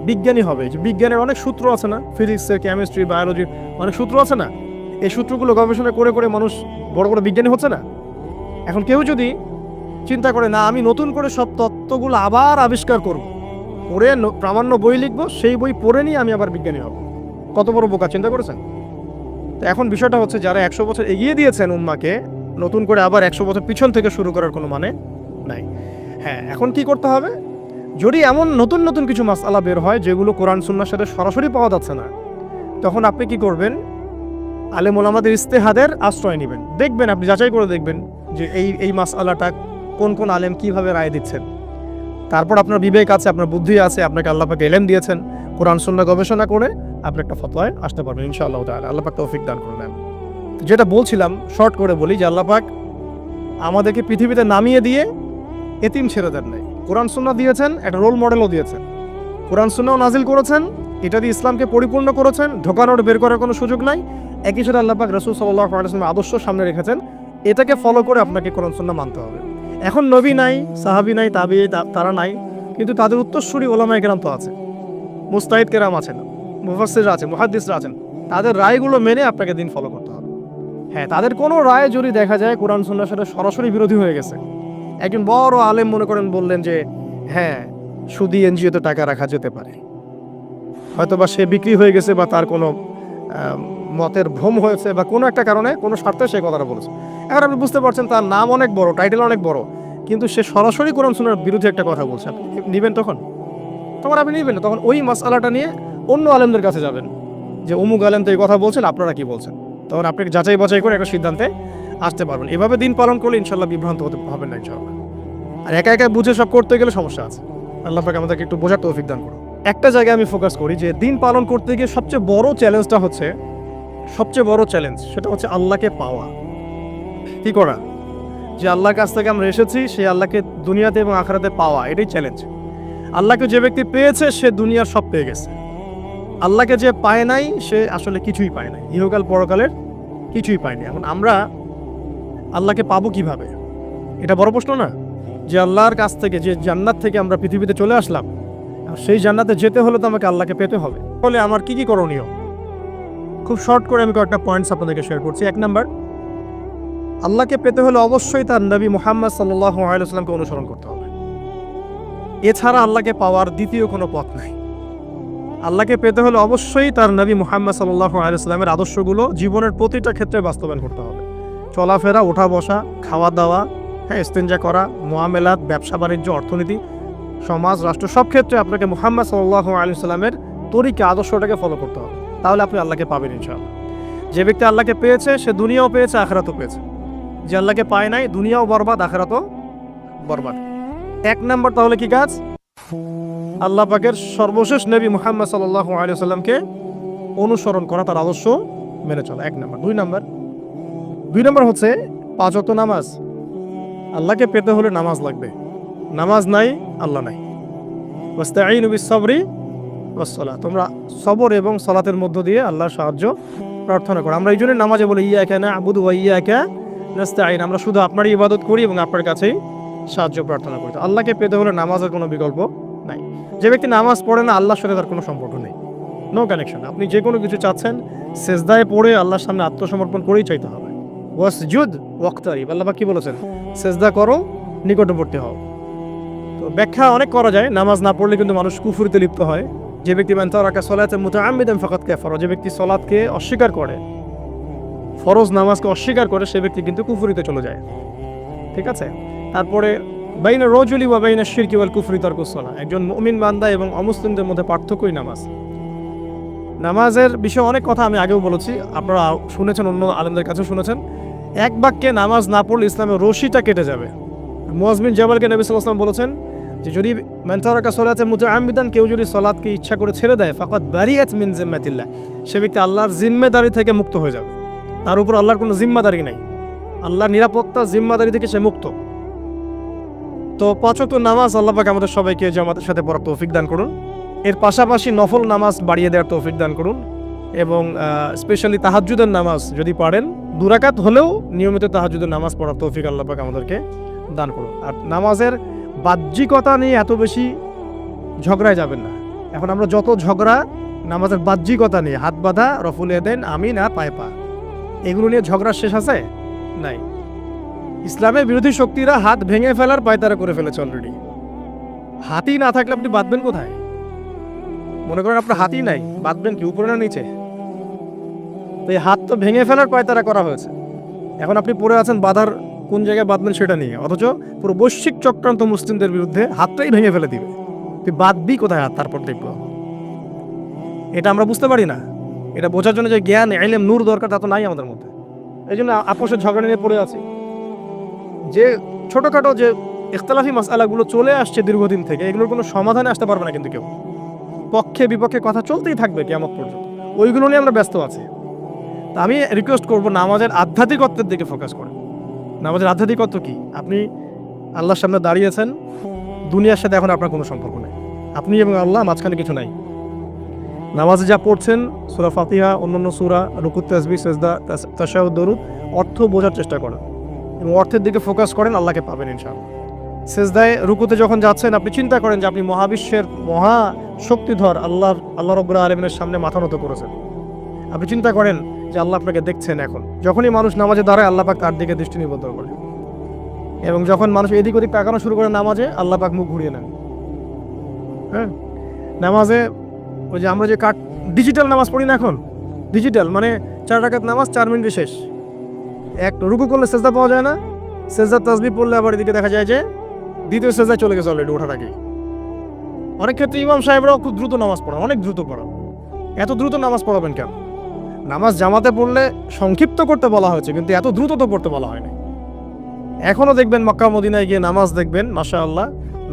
বিজ্ঞানী হবে, যে বিজ্ঞানের অনেক সূত্র আছে না, ফিজিক্সের, কেমিস্ট্রি, বায়োলজির অনেক সূত্র আছে না, এই সূত্রগুলো গবেষণা করে করে মানুষ বড় বড় বিজ্ঞানী হচ্ছে না? এখন কেউ যদি চিন্তা করে না আমি নতুন করে সব তত্ত্বগুলো আবার আবিষ্কার করব, করে প্রামাণ্য বই লিখবো, সেই বই পড়ে নিয়ে আমি আবার বিজ্ঞানী হব, কত বড় বোকা, চিন্তা করেছেন? তো এখন বিষয়টা হচ্ছে যারা 100 বছর এগিয়ে দিয়েছেন উম্মাকে, নতুন করে আবার 100 বছর পিছন থেকে শুরু করার কোনো মানে নাই। হ্যাঁ, এখন কি করতে হবে? যদি এমন নতুন নতুন কিছু মাসআলা বের হয় যেগুলো কোরআন সুন্নাহর সাথে সরাসরি পাওয়া যাচ্ছে না, তখন আপনি কি করবেন? আলেম ওলামাদের ইস্তেহাদের আশ্রয় নেবেন। দেখবেন, আপনি যাচাই করে দেখবেন যে এই মাসআলাটা কোন কোন আলেম কিভাবে রায় দিচ্ছেন। তারপর আপনার বিবেক আছে, আপনার বুদ্ধি আছে, আপনাকে আল্লাহ পাক ইলম দিয়েছেন, কোরআন সুন্নাহ গবেষণা করে আপনি একটা ফতোয়ায় আসতে পারবেন ইনশাআল্লাহ তাআলা। আল্লাহ পাক তৌফিক দান করুন। যেটা বলছিলাম, শর্ট করে বলি যে আল্লাহ পাক আমাদেরকে পৃথিবীতে নামিয়ে দিয়ে এতিম ছেড়ে দেন নাই। কোরআন সুন্নাহ দিয়েছেন, একটা রোল মডেলও দিয়েছেন। কোরআন সুন্নাহ নাজিল করেছেন, এটা দিয়ে ইসলামকে পরিপূর্ণ করেছেন, ঢোকানোর বের করার কোনো সুযোগ নাই। একই সাথে আল্লাহ পাক রাসূল সাল্লাল্লাহু আলাইহি ওয়াসাল্লামের আদর্শ সামনে রেখেছেন, এটাকে ফলো করে আপনাকে কোরআন সুন্নাহ মানতে হবে। এখন নবী নাই, সাহাবী নাই, তাবিঈ তারা নাই, কিন্তু তাদের উত্তরসূরি ওলামায়ে কেরাম তো আছে, মুস্তাহিদ কেরাম আছেন, মুফাসসিররা আছেন, মুহাদ্দিসরা আছেন। তাদের রায়গুলো মেনে আপনাকে দিন ফলো করতে হবে। হ্যাঁ, তাদের কোনো রায় যদি দেখা যায় কোরআন সুন্নাহর সাথে সরাসরি বিরোধী হয়ে গেছে, একজন বড় আলেম মনে করেন বললেন যে হ্যাঁ সুদী এনজিওতে টাকা রাখা যেতে পারে, হয়তোবা সে বিক্রি হয়ে গেছে বা তার কোনো মতের ভ্রম হয়েছে বা কোনো একটা কারণে, কোনো স্বার্থে সে কথাটা বলেছে। এখন আপনি বুঝতে পারছেন তার নাম অনেক বড়, টাইটেল অনেক বড়, কিন্তু সে সরাসরি কোরআন সুন্নাহর বিরুদ্ধে একটা কথা বলছে। আপনি নেবেন? তখন আপনি নেবেন না। তখন ওই মাসআলাটা নিয়ে অন্য আলেমদের কাছে যাবেন যে অমুক আলেম তো এই কথা বলছেন, আপনারা কি বলছেন। তখন আপনি যাচাই বাছাই করে একটা সিদ্ধান্তে আসতে পারবেন। এভাবে দিন পালন করলে ইনশাল্লাহ বিভ্রান্ত হবেন না ইনশাআল্লাহ। আর একা একা বুঝে সব করতে গেলে সমস্যা আছে। আল্লাহ পাক আমাদেরকে একটু বোঝার তৌফিক দান করুন। একটা জায়গায় আমি ফোকাস করি যে দিন পালন করতে গিয়ে সবচেয়ে বড় চ্যালেঞ্জ সেটা হচ্ছে আল্লাহকে পাওয়া। কি করা? যে আল্লাহর কাছ থেকে আমরা এসেছি, সেই আল্লাহকে দুনিয়াতে এবং আখিরাতে পাওয়া, এটাই চ্যালেঞ্জ। আল্লাহকে যে ব্যক্তি পেয়েছে সে দুনিয়ার সব পেয়ে গেছে। আল্লাহকে যে পায় নাই সে আসলে কিছুই পায় নাই, ইহকাল পরকালের কিছুই পায়নি। এখন আমরা আল্লাহকে পাবো কিভাবে? এটা বড় প্রশ্ন না? যে আল্লাহর কাছ থেকে, যে জান্নাত থেকে আমরা পৃথিবীতে চলে আসলাম, সেই জান্নাতে যেতে হলে তো আমাকে আল্লাহকে পেতে হবে। ফলে আমার কি কি করণীয়? খুব শর্ট করে আমি কয়েকটা পয়েন্টস আপনাদেরকে শেয়ার করছি। 1 নাম্বার, আল্লাহকে পেতে হলে অবশ্যই তার নবী মুহাম্মদ সাল্লাল্লাহু আলাইহি ওয়াসাল্লামকে অনুসরণ করতে হবে। এছাড়া আল্লাহকে পাওয়ার দ্বিতীয় কোনো পথ নাই। আল্লাহকে পেতে হলে অবশ্যই তার নবী মুহাম্মদ সাল্লাল্লাহু আলাইহি ওয়াসাল্লামের আদর্শগুলো জীবনের প্রতিটা ক্ষেত্রে বাস্তবায়ন করতে হবে। চলাফেরা, ওঠা বসা, খাওয়া দাওয়া, ইস্তেঞ্জা করা, মুআমালাত, ব্যবসা বাণিজ্য, অর্থনীতি, সমাজ, রাষ্ট্র, সব ক্ষেত্রে আপনাকে মুহাম্মদ সাল্লাল্লাহু আলাইহি ওয়াসাল্লামের তরিকা, আদর্শটাকে ফলো করতে হবে। তাহলে আপনি আল্লাহকে পাবেন ইনশাআল্লাহ। যে ব্যক্তি আল্লাহকে পেয়েছে সে দুনিয়াও পেয়েছে, আখিরাতও পেয়েছে। যে আল্লাহকে পায় নাই, দুনিয়াও বরবাদ, আখিরাতও বরবাদ। 1 নাম্বার তাহলে কি কাজ? আল্লাহ পাকের সর্বশেষ নবী মুহাম্মদ সাল্লাল্লাহু আলাইহি ওয়াসাল্লামকে অনুসরণ করা, তার আদর্শ মেনে চলা, 1 নাম্বার। 2 নাম্বার হচ্ছে 5 ওয়াক্ত নামাজ। আল্লাহকে পেতে হলে নামাজ লাগবে, নামাজ নাই আল্লাহ নাই। ওয়াস্তাঈনু বিস-সাবরি ওয়াস-সালাহ, তোমরা সবর এবং সালাতের মধ্য দিয়ে আল্লাহর সাহায্য প্রার্থনা করো। আমরা এই জন্য নামাজে বলি ইয়াকা না'বুদু ওয়া ইয়াকা নাস্তাঈন, আমরা শুধু আপনারই ইবাদত করি এবং আপনার কাছেই সাহায্য প্রার্থনা করি। তো আল্লাহকে পেতে হলে নামাজের কোনো বিকল্প নাই। যে ব্যক্তি নামাজ পড়ে না, আল্লাহর সাথে তার কোনো সম্পর্ক নেই, নো কানেকশন। আপনি যে কোনো কিছু চাচ্ছেন, সেজদায় পড়ে আল্লাহর সামনে আত্মসমর্পণ করেই চাইতে হবে। ওয়াসজুদ ওয়াক্তারিব, আল্লাহ পাক কি বলেছেন? সেজদা করো, নিকটবর্তী হও। তো ব্যাখ্যা অনেক করা যায়। নামাজ না পড়লে কিন্তু মানুষ কুফরিতে লিপ্ত হয়। যে ব্যক্তি মান তারাকা সালাতান মুতাআম্মিদান ফাকাদ কাফারা, যে ব্যক্তি সালাতকে অস্বীকার করে, ফরজ নামাজকে অস্বীকার করে, সে ব্যক্তি কিন্তু কুফরিতে চলে যায়। ঠিক আছে? তারপরে বাইনা রাজুলি ওয়া বাইনা শিরকি ওয়াল কুফরি তারকুস সালাহ, একজন মুমিন বান্দা এবং অমুসলিমদের মধ্যে পার্থক্যই নামাজ। নামাজের বিষয়ে অনেক কথা আমি আগেও বলেছি, আপনারা শুনেছেন, অন্য আলেমদের কাছেও শুনেছেন। এক বাক্যে নামাজ না পড়লে ইসলামের রশিটা কেটে যাবে। মুআয বিন জাবালকে নবী সাল্লাল্লাহু আলাইহি ওয়াসাল্লাম বলেছেন যে যদি মান তারাকা সালাতান মুতাআম্মিদান, কেউ যদি সালাতকে ইচ্ছা করে ছেড়ে দেয়, ফাকাদ বারিয়াত মিন জিম্মাতিল্লাহ, সে ব্যক্তি আল্লাহর জিম্মেদারি থেকে মুক্ত হয়ে যাবে। তার উপর আল্লাহর কোনো জিম্মাদারি নাই, আল্লাহর নিরাপত্তা জিম্মাদারি থেকে সে মুক্ত। তো 5 ওয়াক্ত নামাজ আল্লাহ পাক আমাদের সবাইকে জামাতের সাথে পড়ার তৌফিক দান করুন। এর পাশাপাশি নফল নামাজ বাড়িয়ে দেওয়ার তৌফিক দান করুন, এবং স্পেশালি তাহাজ্জুদের নামাজ যদি পারেন 2 রাকাত হলেও নিয়মিত তাহাজ্জুদের নামাজ পড়ার তৌফিক আল্লাহ পাক আমাদেরকে দান করুন। আর নামাজের বাহ্যিকতা নিয়ে এত বেশি ঝগড়ায় যাবেন না। এখন আমরা যত ঝগড়া নামাজের বাহ্যিকতা নিয়ে, হাত বাঁধা, রফুল ইয়াদাইন, আমিন আর পায়ে পা, এগুলো নিয়ে ঝগড়ার শেষ আছে? নাই। ইসলামের বিরোধী শক্তিরা হাত ভেঙে ফেলার পায়তারা করে ফেলেছে অলরেডি। হাতই না থাকলে আপনি বাঁধবেন কোথায়? মনে করেন আপনার হাতই নাই, বাঁধবেন কি উপরে না নিচে? তো এই হাত তো ভেঙে ফেলার পায়তারা করা হয়েছে। এখন আপনি পড়ে আছেন বাঁধার কোন জায়গায় বাঁধবেন সেটা নিয়ে, অথচ পুরো বৈশ্বিক চক্রান্ত মুসলিমদের বিরুদ্ধে হাতটাই ভেঙে ফেলে দিবে। তুই বাঁধবি কোথায় হাত? তারপর দেখব। এটা আমরা বুঝতে পারি না। এটা বোঝার জন্য যে জ্ঞান, ইলম, নূর দরকার, তা তো নাই আমাদের মধ্যে। এই জন্য আপোষের ঝগড়া নিয়ে পড়ে আছি। যে ছোটোখাটো যে ইখতিলাফি মাসআলাগুলো চলে আসছে দীর্ঘদিন থেকে, এগুলোর কোনো সমাধানে আসতে পারবে না কিন্তু কেউ। পক্ষে বিপক্ষে কথা চলতেই থাকবে কিয়ামত পর্যন্ত, ওইগুলো নিয়ে আমরা ব্যস্ত আছি। তা আমি রিকোয়েস্ট করবো নামাজের আধ্যাত্মিকত্বের দিকে ফোকাস করেন। নামাজের আধ্যাত্মিকত্ব কি? আপনি আল্লাহর সামনে দাঁড়িয়েছেন, দুনিয়ার সাথে এখন আপনার কোনো সম্পর্ক নেই, আপনি এবং আল্লাহ, মাঝখানে কিছু নাই। নামাজে যা পড়ছেন, সূরা ফাতিহা, অন্যান্য সূরা, রুকু, তাসবিহ, সিজদা, তাশাহুদ, দরুদ, অর্থ বোঝার চেষ্টা করেন এবং অর্থের দিকে ফোকাস করেন, আল্লাহকে পাবেন ইনশাআল্লাহ। সিজদায় রুকুতে যখন যাচ্ছেন, আপনি চিন্তা করেন যে আপনি মহাবিশ্বের মহা শক্তিধর আল্লাহ রাব্বুল আলামিনের সামনে মাথা নত করেছেন। আপনি চিন্তা করেন যে আল্লাহ আপনাকে দেখছেন। এখন যখনই মানুষ নামাজে দাঁড়ায়, আল্লাহ পাক তার দিকে দৃষ্টি নিবদ্ধ করে, এবং যখন মানুষ এদিক ওদিক তাকানো শুরু করে নামাজে, আল্লাহ পাক মুখ ঘুরিয়ে নেন। হ্যাঁ, নামাজে ওই যে আমরা যে ডিজিটাল নামাজ পড়ি না, এখন ডিজিটাল মানে 4 রাকাত নামাজ 4 মিনিটে শেষ। এক রুকু করলে সেজদা পাওয়া যায় না, সেজদার তাসবিহ পড়লে আবার এদিকে দেখা যায় যে দ্বিতীয় সেজদায় চলে গেছে অলরেডি ওঠার আগে। অনেক ক্ষেত্রে ইমাম সাহেবরাও খুব দ্রুত নামাজ পড়ান, অনেক দ্রুত পড়ান। এত দ্রুত নামাজ পড়াবেন কেন? নামাজ জামাতে পড়লে সংক্ষিপ্ত করতে বলা হয়েছে, কিন্তু এত দ্রুত তো পড়তে বলা হয়নি। এখনও দেখবেন মক্কা মদিনায় গিয়ে নামাজ দেখবেন, মাশাআল্লাহ,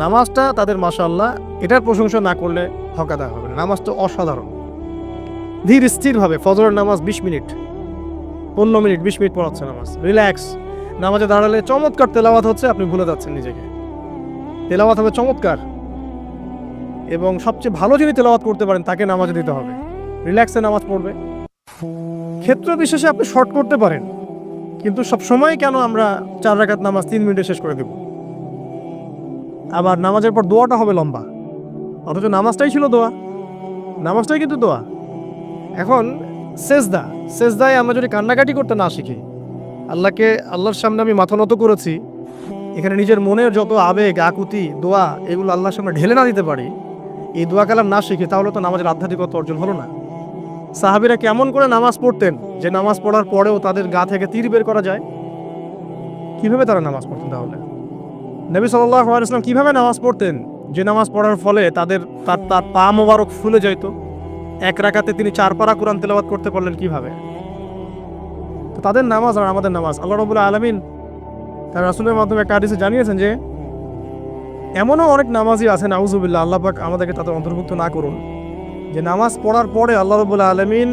নামাজটা তাদের মাশাআল্লাহ, এটার প্রশংসা না করলে হক আদায় হবে না। নামাজটা অসাধারণ, ধীর স্থিরভাবে ফজরের নামাজ 20 মিনিট, 15 মিনিট, 20 মিনিট পড়াচ্ছে নামাজ, রিল্যাক্স। নামাজে দাঁড়ালে চমৎকার তেলাওয়াত হচ্ছে, আপনি ভুলে যাচ্ছেন নিজেকে। তেলাওয়াত হবে চমৎকার, এবং সবচেয়ে ভালো যিনি তেলাওয়াত করতে পারেন তাকে নামাজে দিতে হবে। রিল্যাক্সে নামাজ পড়বে। ক্ষেত্র বিশেষে আপনি শর্ট করতে পারেন, কিন্তু সব সময় কেন আমরা 4 রাকাত নামাজ 3 মিনিটে শেষ করে দেব? আবার নামাজের পর দোয়াটা হবে লম্বা, অথচ নামাজটাই ছিল দোয়া, নামাজটাই কিন্তু দোয়া। এখন সেজদায় আমরা যদি কান্নাকাটি করতে না শিখি, আল্লাহর সামনে আমি মাথা নত করেছি, এখানে নিজের মনের যত আবেগ, আকুতি, দোয়া, এগুলো আল্লাহর সামনে ঢেলে না দিতে পারি, এই দোয়া কালাম না শিখি, তাহলে তো নামাজের আধ্যাত্মিকতা অর্জন হলো না। সাহাবীরা কেমন করে নামাজ পড়তেন যে নামাজ পড়ার পরেও তাদের গা থেকে তীর বের করা যায়? কিভাবে তারা নামাজ পড়তেন? তাহলে নবী সাল্লাল্লাহু আলাইহি ওয়াসাল্লাম কিভাবে নামাজ পড়তেন যে নামাজ পড়ার ফলে তার পা মোবারক ফুলে যেত? 1 রাকাতে তিনি 4 পারা কোরআন তেলাওয়াত করতে পারলেন কিভাবে? তাদের নামাজ আর আমাদের নামাজ আল্লাহ রাব্বুল আলামিন তার রাসূলের মাধ্যমে একটা হাদিসে জানিয়েছেন যে এমনও অনেক নামাজি আছেন আউযুবিল্লাহ, আল্লাহ পাক আমাদেরকে তাদের অন্তর্ভুক্ত না করুন, যে নামাজ পড়ার পরে আল্লাহ রাব্বুল আলামিন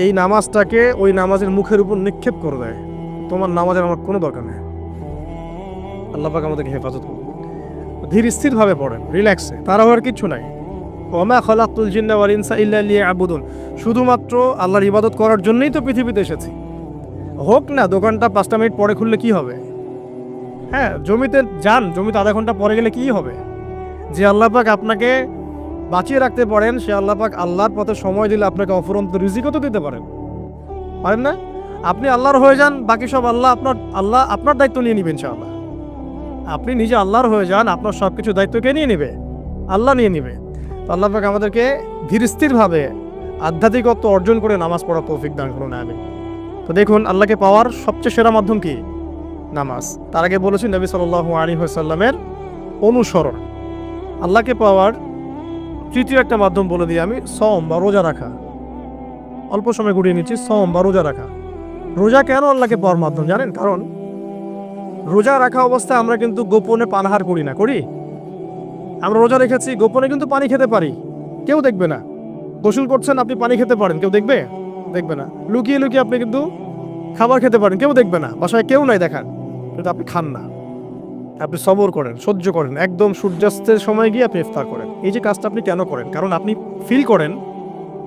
এই নামাজটাকে ওই নামাজের মুখের উপর নিক্ষেপ করে দেয়, তোমার নামাজের আমার কোনো দরকার নেই। আল্লাহ পাক আমাদেরকে হেফাজত করুন। ধীর স্থিরভাবে পড়েন, রিল্যাক্সে, তারা হওয়ার কিচ্ছু নাই। ওমা খালাকতুল জিন্না ওয়াল ইনসা ইল্লা লিয়াবুদুন, শুধুমাত্র আল্লাহর ইবাদত করার জন্যই তো পৃথিবীতে এসেছি। হোক না দোকানটা 5টা মিনিট পরে খুললে কি হবে? হ্যাঁ, জমিতে যান, জমিতে আধা ঘন্টা পরে গেলে কি হবে? যে আল্লাহ পাক আপনাকে বাঁচিয়ে রাখতে পারেন, সে আল্লাহ পাক আল্লাহর পথে সময় দিলে আপনাকে অফুরন্ত রিজিকও তো দিতে পারেন না? আপনি আল্লাহর হয়ে যান, বাকি সব আল্লাহ আপনার দায়িত্ব নিয়ে নেবেন ইনশাআল্লাহ। আপনি নিজে আল্লাহর হয়ে যান, আপনার সব কিছু দায়িত্ব কে নিয়ে নেবে? আল্লাহ নিয়ে নেবে। তো আল্লাহ পাক আমাদেরকে ধীর স্থিরভাবে আধ্যাত্মিকত্ব অর্জন করে নামাজ পড়ার তৌফিক দান করুন, আমিন। তো দেখুন, আল্লাহকে পাওয়ার সবচেয়ে সেরা মাধ্যম কি? নামাজ। তার আগে বলেছি নবী সাল্লাল্লাহু আলাইহি ওয়াসাল্লামের অনুসরণ। আল্লাহকে পাওয়ার তৃতীয় একটা মাধ্যম বলে দিই আমি, সওম বা রোজা রাখা। অল্প সময় ঘুরিয়ে নিচ্ছি, সওম বা রোজা রাখা। রোজা কেন আল্লাহকে পাওয়ার মাধ্যম জানেন? কারণ রোজা রাখা অবস্থায় আমরা কিন্তু গোপনে পানাহার করি না, করি? আমরা রোজা রেখেছি, গোপনে কিন্তু পানি খেতে পারি, কেউ দেখবে না। গোসল করছেন, আপনি পানি খেতে পারেন, কেউ দেখবে না। লুকিয়ে লুকিয়ে আপনি কিন্তু খাবার খেতে পারেন, কেউ দেখবে না, বাসায় কেউ নাই দেখার, কিন্তু আপনি খান না। আপনি সবর করেন, সহ্য করেন, একদম সূর্যাস্তের সময় গিয়ে আপনি ইফতার করেন। এই যে কাজটা আপনি কেন করেন? কারণ আপনি ফিল করেন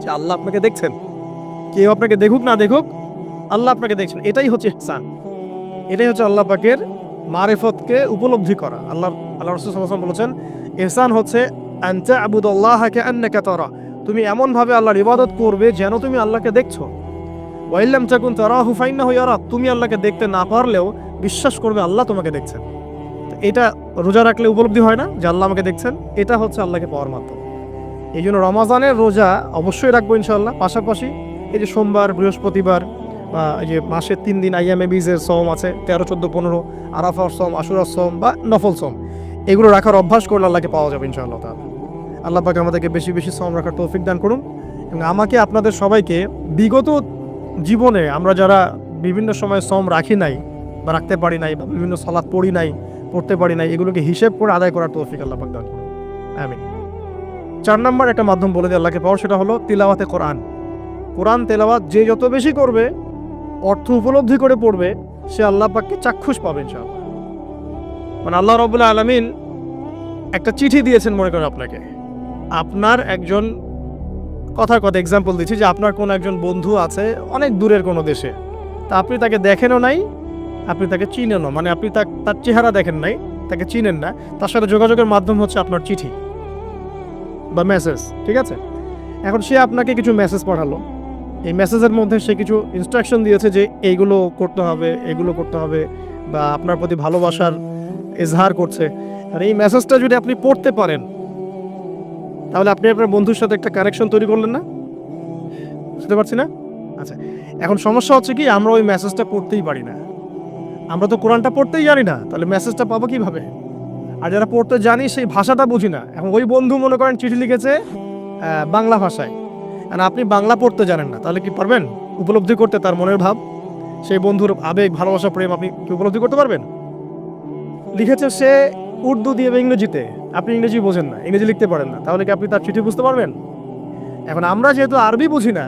যে আল্লাহ আপনাকে দেখছেন। কেউ আপনাকে দেখুক না দেখুক, আল্লাহ আপনাকে দেখছেন। এটাই হচ্ছে ইহসান, এটাই হচ্ছে আল্লাহ পাকের মারিফতকে উপলব্ধি করা। আল্লাহ রাসূল সাল্লাল্লাহু আলাইহি ওয়াসাল্লাম বলেছেন, ইহসান হচ্ছে আন তা'বুদাল্লাহা কাআন্নাকা তারা, তুমি এমন ভাবে আল্লাহর ইবাদত করবে যেন তুমি আল্লাহকে দেখছো। ওয়া ইল্লাম তাকুন তারাহু ফাইন্নাহু ইয়ারাক, তুমি আল্লাহকে দেখতে না পারলেও বিশ্বাস করবে আল্লাহ তোমাকে দেখছেন। এটা রোজা রাখলে উপলব্ধি হয় না যে আল্লাহ আমাকে দেখছেন? এটা হচ্ছে আল্লাহকে পাওয়ার মাধ্যম। এই জন্য রমাজানের রোজা অবশ্যই রাখবো ইনশাআল্লাহ। পাশাপাশি এই যে সোমবার, বৃহস্পতিবার বা এই যে মাসের 3 দিন আইয়ামে বীজের সোম আছে, 13, 14, 15, আরাফার সোম, আশুরার সোম বা নফল সোম, এগুলো রাখার অভ্যাস করলে আল্লাহকে পাওয়া যাবে ইনশাআল্লাহ তাআলা। আল্লাহ পাক আমাদেরকে বেশি বেশি সোম রাখার তৌফিক দান করুন। এবং আমাকে, আপনাদের সবাইকে বিগত জীবনে আমরা যারা বিভিন্ন সময় সোম রাখি নাই বা রাখতে পারি নাই বা বিভিন্ন সালাত পড়ি নাই, পড়তে পারি নাই, এগুলোকে হিসেব করে আদায় করার তৌফিক আল্লাহ পাক দান করুন, আমিন। 4 নম্বর একটা মাধ্যম বলে দিয়ে আল্লাহকে পাওয়ার, সেটা হলো তিলাওয়াতে কোরআন। কোরআন তেলাওয়াত যে যত বেশি করবে, অর্থ উপলব্ধি করে পড়বে, সে আল্লাহ পাককে চাক্ষুষ পাবে ইনশাআল্লাহ। মানে আল্লাহ রাব্বুল আলামিন একটা চিঠি দিয়েছেন, মনে করেন আপনাকে, আপনার একজন কথার কথা এক্সাম্পল দিচ্ছি, যে আপনার কোনো একজন বন্ধু আছে অনেক দূরের কোনো দেশে, তা আপনি তাকে দেখেনও নাই, আপনি তাকে চিনেনও, মানে আপনি তার চেহারা দেখেন নাই, তাকে চিনেন না, তার সাথে যোগাযোগের মাধ্যম হচ্ছে আপনার চিঠি বা মেসেজ, ঠিক আছে? এখন সে আপনাকে কিছু মেসেজ পাঠালো, এই মেসেজের মধ্যে সে কিছু ইনস্ট্রাকশন দিয়েছে যে এইগুলো করতে হবে, এগুলো করতে হবে, বা আপনার প্রতি ভালোবাসার এজহার করছে। আর এই মেসেজটা যদি আপনি পড়তে পারেন, তাহলে আপনি আপনার বন্ধুর সাথে একটা কানেকশন তৈরি করলেন না? বুঝতে পারছি না? আচ্ছা, এখন সমস্যা হচ্ছে কি, আমরা ওই মেসেজটা পড়তেই পারি না। আমরা তো কোরআনটা পড়তেই জানি না, তাহলে মেসেজটা পাবো কিভাবে? আর যারা পড়তে জানি সেই ভাষাটা বুঝি না। এখন ওই বন্ধু মনে করেন চিঠি লিখেছে বাংলা ভাষায়, আর আপনি বাংলা পড়তে জানেন না, তাহলে কি পারবেন উপলব্ধি করতে তার মনের ভাব, সেই বন্ধুর আবেগ, ভালোবাসা, প্রেম আপনি কি উপলব্ধি করতে পারবেন? লিখেছে সে উর্দু দিয়ে বা ইংরেজিতে, আপনি ইংরেজি বোঝেন না, ইংরেজি লিখতে পারেন না, তাহলে কি আপনি তার চিঠি বুঝতে পারবেন? এখন আমরা যেহেতু আরবি বুঝি না,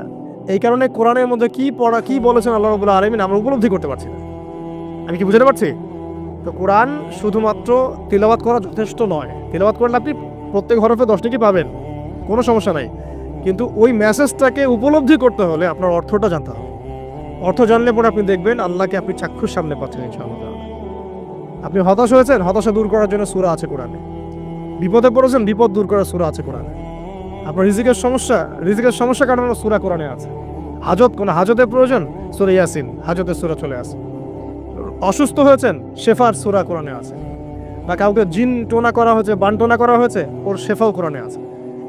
এই কারণে কোরআনের মধ্যে কি পড়া, কি বলেছেন আল্লাহ রাব্বুল আলামিন, আমরা উপলব্ধি করতে পারছি না। আমি কি বুঝতে পারছি? তো কোরআন শুধুমাত্র তিলাওয়াত করা যথেষ্ট নয়। তিলাওয়াত করলে আপনি প্রত্যেক হরফে 10 টাকা পাবেন, কোনো সমস্যা নাই, কিন্তু ওই মেসেজটাকে উপলব্ধি করতে হলে আপনার অর্থটা জানতে হবে। অর্থ জানলে পরে আপনি দেখবেন আল্লাহকে আপনি চাক্ষুষ সামনে পাচ্ছেন ইনশাআল্লাহ। আপনি হতাশ হয়েছেন, হতাশা দূর করার জন্য সূরা আছে কোরআনে। বিপদে পড়েছেন, বিপদ দূর করার সূরা আছে কোরআনে। আপনার রিজিকের সমস্যা কাটানোর সূরা কোরআনে আছে। কোনো হাজতের প্রয়োজন, সূরা ইয়াসিন, হাজতের সূরা চলে আসে। অসুস্থ হয়েছেন, শেফার সূরা কোরআনে আছে। বা কাউকে জিন টোনা করা হয়েছে, বান টোনা করা হয়েছে, ওর শেফাও কোরআনে আছে।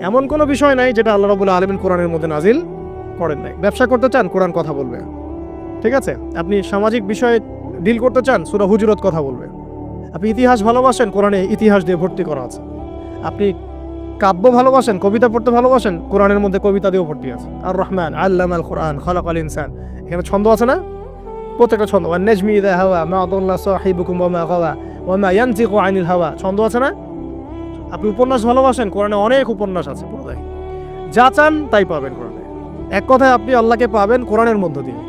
এমন কোনো বিষয় নাই যেটা আল্লাহ রাব্বুল আলামিন কোরআনের মধ্যে নাজিল করেন নাই। ব্যবসা করতে চান, কোরআন কথা বলবে, ঠিক আছে? আপনি সামাজিক বিষয়ে ডিল করতে চান, সূরা হুজুরাত কথা বলবে। আপনি ইতিহাস ভালোবাসেন, কোরআনে ইতিহাস দিয়ে ভর্তি করা আছে। আপনি কাব্য ভালোবাসেন, কবিতা পড়তে ভালোবাসেন, কোরআনের মধ্যে কবিতা দিয়েও ভর্তি আছে। আর রহমান আল্লামাল কোরআন খালাকাল ইনসান, এখানে ছন্দ আছে না? প্রত্যেকটা ছন্দ, ওয়ান নাজমি ইযা হাওয়া মা দাল্লা সাহিবুকুম ওয়া মা গাওয়া ওয়া মা ইয়ানতিকু আনিল হাওয়া, ছন্দ আছে না? আপনি উপন্যাস ভালোবাসেন, কোরআনে অনেক উপন্যাস আছে, যা চান তাই পাবেন কোরআনে। এক কথায় আপনি আল্লাহকে পাবেন কোরআনের মধ্য দিয়ে।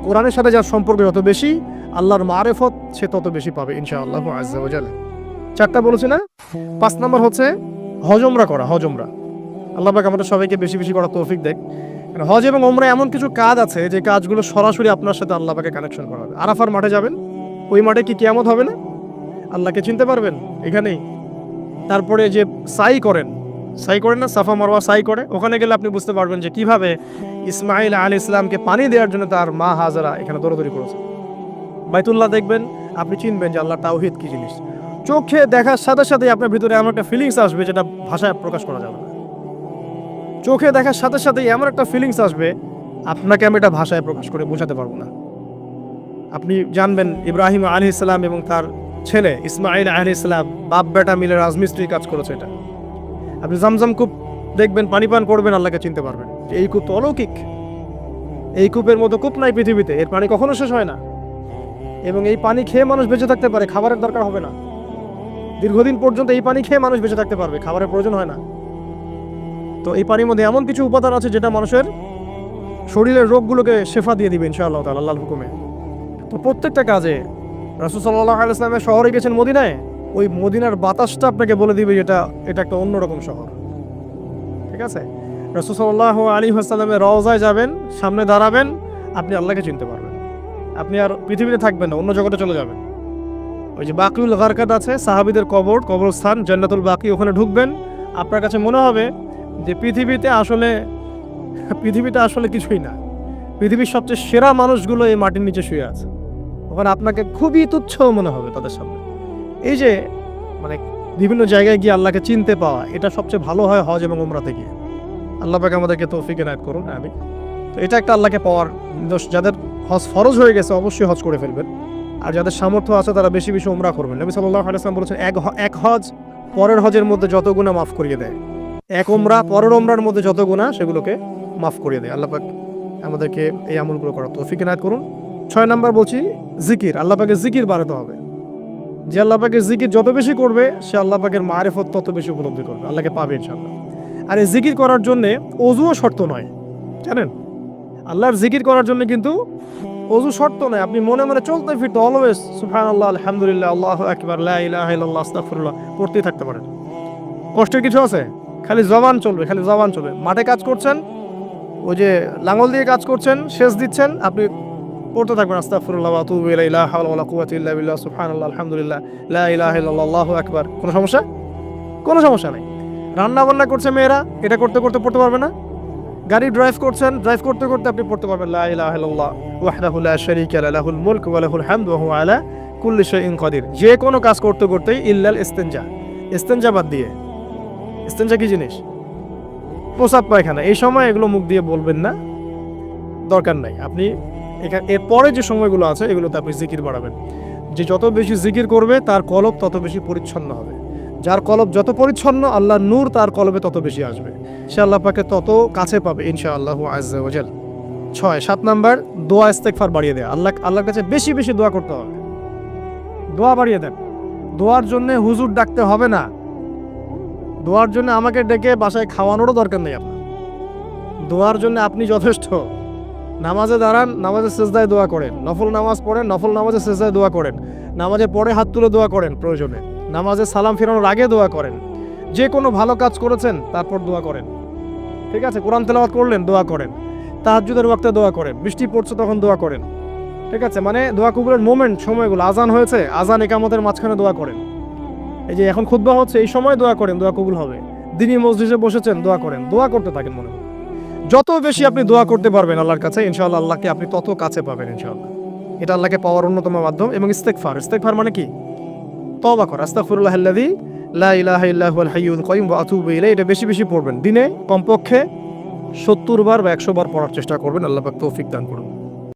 কোরআনের সাথে যার সম্পর্ক যত বেশি, আল্লাহর মারেফত সে তত বেশি পাবে ইনশাআল্লাহু আজ্জা ওয়া জাল্লা। 4টা বলেছি না? 5 নম্বর হচ্ছে হজ উমরা করা। হজ উমরা আল্লাহ পাক আমাদের সবাইকে বেশি বেশি করার তৌফিক দেয়। হজ এবং উমরা এমন কিছু কাজ আছে যে কাজগুলো সরাসরি আপনার সাথে আল্লাহ পাকে কানেকশন করা হবে। আরাফার মাঠে যাবেন, ওই মাঠে কি কিয়ামত হবে না? আল্লাহকে চিনতে পারবেন এখানেই। তারপরে যে সাই করেন না, সাফা মারওয়া সাই করে, ওখানে গেলে আপনি বুঝতে পারবেন যে কিভাবে ইসমাইল আলাইহিস সালামকে পানি দেওয়ার জন্য তার মা হাজারা এখানে দৌড়াদৌড়ি করেছে। বাইতুল্লাহ দেখবেন, আপনি চিনবেন যে আল্লাহ তাওহীদ কি জিনিস। চোখে দেখার সাথে সাথে আপনার ভিতরে এমন একটা ফিলিংস আসবে যেটা ভাষায় প্রকাশ করা যাবে না। চোখে দেখার সাথে সাথে এমন একটা ফিলিংস আসবে, আপনাকে আমি এটা ভাষায় প্রকাশ করে বোঝাতে পারবো না। আপনি জানবেন ইব্রাহিম আলাইহিস সালাম এবং তার ছেলে ইসমাইল আলাইহিস সালাম বাপ বেটা মিলে রাজমিস্ত্রি কাজ করেছে। এটা আপনি জামজাম কূপ দেখবেন, পানি পান করবেন, আল্লাহকে চিনতে পারবেন যে এই কূপ তো অলৌকিক। এই কূপের মতো কূপ নাই পৃথিবীতে, এর পানি কখনো শেষ হয় না, এবং এই পানি খেয়ে মানুষ বেঁচে থাকতে পারে, খাবারের দরকার হবে না। দীর্ঘদিন পর্যন্ত এই পানি খেয়ে মানুষ বেঁচে থাকতে পারবে, খাবারের প্রয়োজন হয় না। তো এই পানির মধ্যে এমন কিছু উপাদান আছে যেটা মানুষের শরীরের রোগগুলোকে শেফা দিয়ে দিবে ইনশাআল্লাহ তাআলা আল্লাহর হুকুমে। তো প্রত্যেকটা কাজে রাসূল সাল্লাল্লাহু আলাইহি ওয়াসাল্লামের শহরে গেছেন মদিনায়, ওই মদিনার বাতাসটা আপনাকে বলে দিবে এটা একটা অন্যরকম শহর। ঠিক আছে? রাসূল সাল্লাল্লাহু আলাইহি ওয়াসাল্লামের রওজায় যাবেন, সামনে দাঁড়াবেন, আপনি আল্লাহকে চিনতে পারবেন। আপনি আর পৃথিবীতে থাকবেন না, অন্য জগতে চলে যাবেন। ওই যে বাকিউল গারকাদ আছে, সাহাবীদের কবরস্থান জান্নাতুল বাকি, ওখানে ঢুকবেন, আপনার কাছে মনে হবে যে পৃথিবীতে আসলে কিছুই না। পৃথিবীর সবচেয়ে সেরা মানুষগুলো এই মাটির নিচে শুয়ে আছে। ওখানে আপনাকে খুবই তুচ্ছ মনে হবে তাদের সামনে। এই যে মানে বিভিন্ন জায়গায় গিয়ে আল্লাহকে চিনতে পাওয়া, এটা সবচেয়ে ভালো হয় হজ এবং উমরাতে গিয়ে। আল্লাহ পাক আমাদেরকে তৌফিক এনায়েত করুন, আমিন। তো এটা একটা আল্লাহকে পাওয়ার নিদর্শন। যাদের হজ ফরজ হয়ে গেছে অবশ্যই হজ করে ফেলবেন, আর যাদের সামর্থ্য আছে তারা বেশি বেশি উমরা করবেন। নবী সাল্লাল্লাহু আলাইহি ওয়াসাল্লাম বলেছেন, এক হজ পরের হজের মধ্যে যত গুনাহ মাফ করিয়ে দেয়, এক উমরা পরের উমরার মধ্যে যত গুনাহ সেগুলোকে মাফ করিয়ে দেয়। আল্লাহ পাক আমাদেরকে এই আমলগুলো করার তৌফিক এনায়েত করুন। 6 নাম্বার বলছি জিকির। আল্লাহ পাকের জিকির বাড়াতে হবে। যে আল্লাহ পাকের জিকির যত বেশি করবে, সে আল্লাহ পাকের মারিফত তত বেশি উপলব্ধি করবে, আল্লাহকে পাবে ইনশাআল্লাহ। আর এই জিকির করার জন্য ওযুও শর্ত নয়, জানেন? আল্লাহর জিকির করার জন্য কিন্তু ওযু শর্ত নয়। আপনি মনে মনে চলতে ফিরতে অলওয়েজ সুবহানাল্লাহ, আলহামদুলিল্লাহ, আল্লাহু আকবার, লা ইলাহা ইল্লাল্লাহ, আস্তাগফিরুল্লাহ পড়তেই থাকতে পারেন। কষ্টের কিছু আছে? খালি জবান চলবে। মাঠে কাজ করছেন, ওই যে লাঙল দিয়ে কাজ করছেন, সেচ দিচ্ছেন, আপনি পড়তে থাকবেন আস্তাগফিরুল্লাহ ওয়া আতুবু ইলাইহি, লা হাওলা ওয়ালা কুওয়াতা ইল্লা বিল্লাহ, সুবহানাল্লাহ, আলহামদুলিল্লাহ, লা ইলাহা ইল্লাল্লাহ, আল্লাহু আকবার। কোনো সমস্যা নাই। রান্না বান্না করছে মেয়েরা, এটা করতে করতে পড়তে পারবে না? গাড়ি ড্রাইভ করতে করতে আপনি পড়তে পারবেন লা ইলাহা ইল্লাল্লাহ ওয়াহদাহু লা শারীকা লাহু, লাহুল মুলকু ওয়া লাহুল হামদু ওয়া হুয়া আলা কুল্লি শাইইন কাদির। যে কোনো কাজ করতে করতেই ইল্লাল ইস্তেনজা বাদ দিয়ে। ইস্তেনজা কি জিনিস? প্রসাব পায়খানা। এই সময় এগুলো মুখ দিয়ে বলবেন না, দরকার নাই। আপনি এরপরে যে সময়গুলো আছে এগুলোতে আপনি জিকির বাড়াবেন। যে যত বেশি জিকির করবে তার কলব তত বেশি পরিচ্ছন্ন হবে। যার কলব যত পরিচ্ছন্ন, আল্লাহর নূর তার কলবে তত বেশি আসবে, সে আল্লাহ পাকে তত কাছে পাবে ইনশাআল্লাহু আজ্জা ওয়া জাল। 7 নাম্বার দোয়া ইস্তেগফার বাড়িয়ে দেয়া। আল্লাহর কাছে বেশি বেশি দোয়া করতে হবে। দোয়া বাড়িয়ে দেন। দোয়ার জন্য হুজুর ডাকতে হবে না, দোয়ার জন্য আমাকে ডেকে বাসায় খাওয়ানোরও দরকার নেই আপনার। দোয়ার জন্য আপনি যথেষ্ট। নামাজে দাঁড়ান, নামাজে সেজদায় দোয়া করেন, নফল নামাজ পড়েন, নফল নামাজে সেজদায় দোয়া করেন, নামাজে পড়ে হাত তুলে দোয়া করেন, প্রয়োজনে নামাজে সালাম ফেরানোর আগে দোয়া করেন, যে কোনো ভালো কাজ করেছেন তারপর দোয়া করেন। ঠিক আছে? কোরআন তেলাওয়াত করলেন, দোয়া করেন, তাহাজ্জুদের ওয়াক্তে দোয়া করেন, বৃষ্টি পড়ছে তখন দোয়া করেন। ঠিক আছে? মানে দোয়া কবুলের মোমেন্ট, সময়গুলো, আজান হয়েছে, আজান ইকামতের মাঝখানে দোয়া করেন। এই যে এখন খুতবা হচ্ছে, এই সময় দোয়া করেন, দোয়া কবুল হবে। দিনী মসজিদে বসেছেন, দোয়া করেন, দোয়া করতে থাকেন। মনে হয় যত বেশি আপনি দোয়া করতে পারবেন আল্লাহর কাছে, ইনশাআল্লাহ আল্লাহকে আপনি তত কাছে পাবেন ইনশাআল্লাহ। এটা আল্লাহকে পাওয়ার অন্যতম মাধ্যম। এবং ইস্তেগফার মানে কি? তওবা করা। আস্তাগফিরুল্লাহাল্লাযী লা ইলাহা ইল্লা হুয়াল হাইয়ুল কাইয়ুম ওয়া আতুবু ইলাইহি। এটা বেশি বেশি পড়বেন। দিনে কমপক্ষে 70 বার বা 100 বার পড়ার চেষ্টা করবেন। আল্লাহ পাক তৌফিক দান করুন।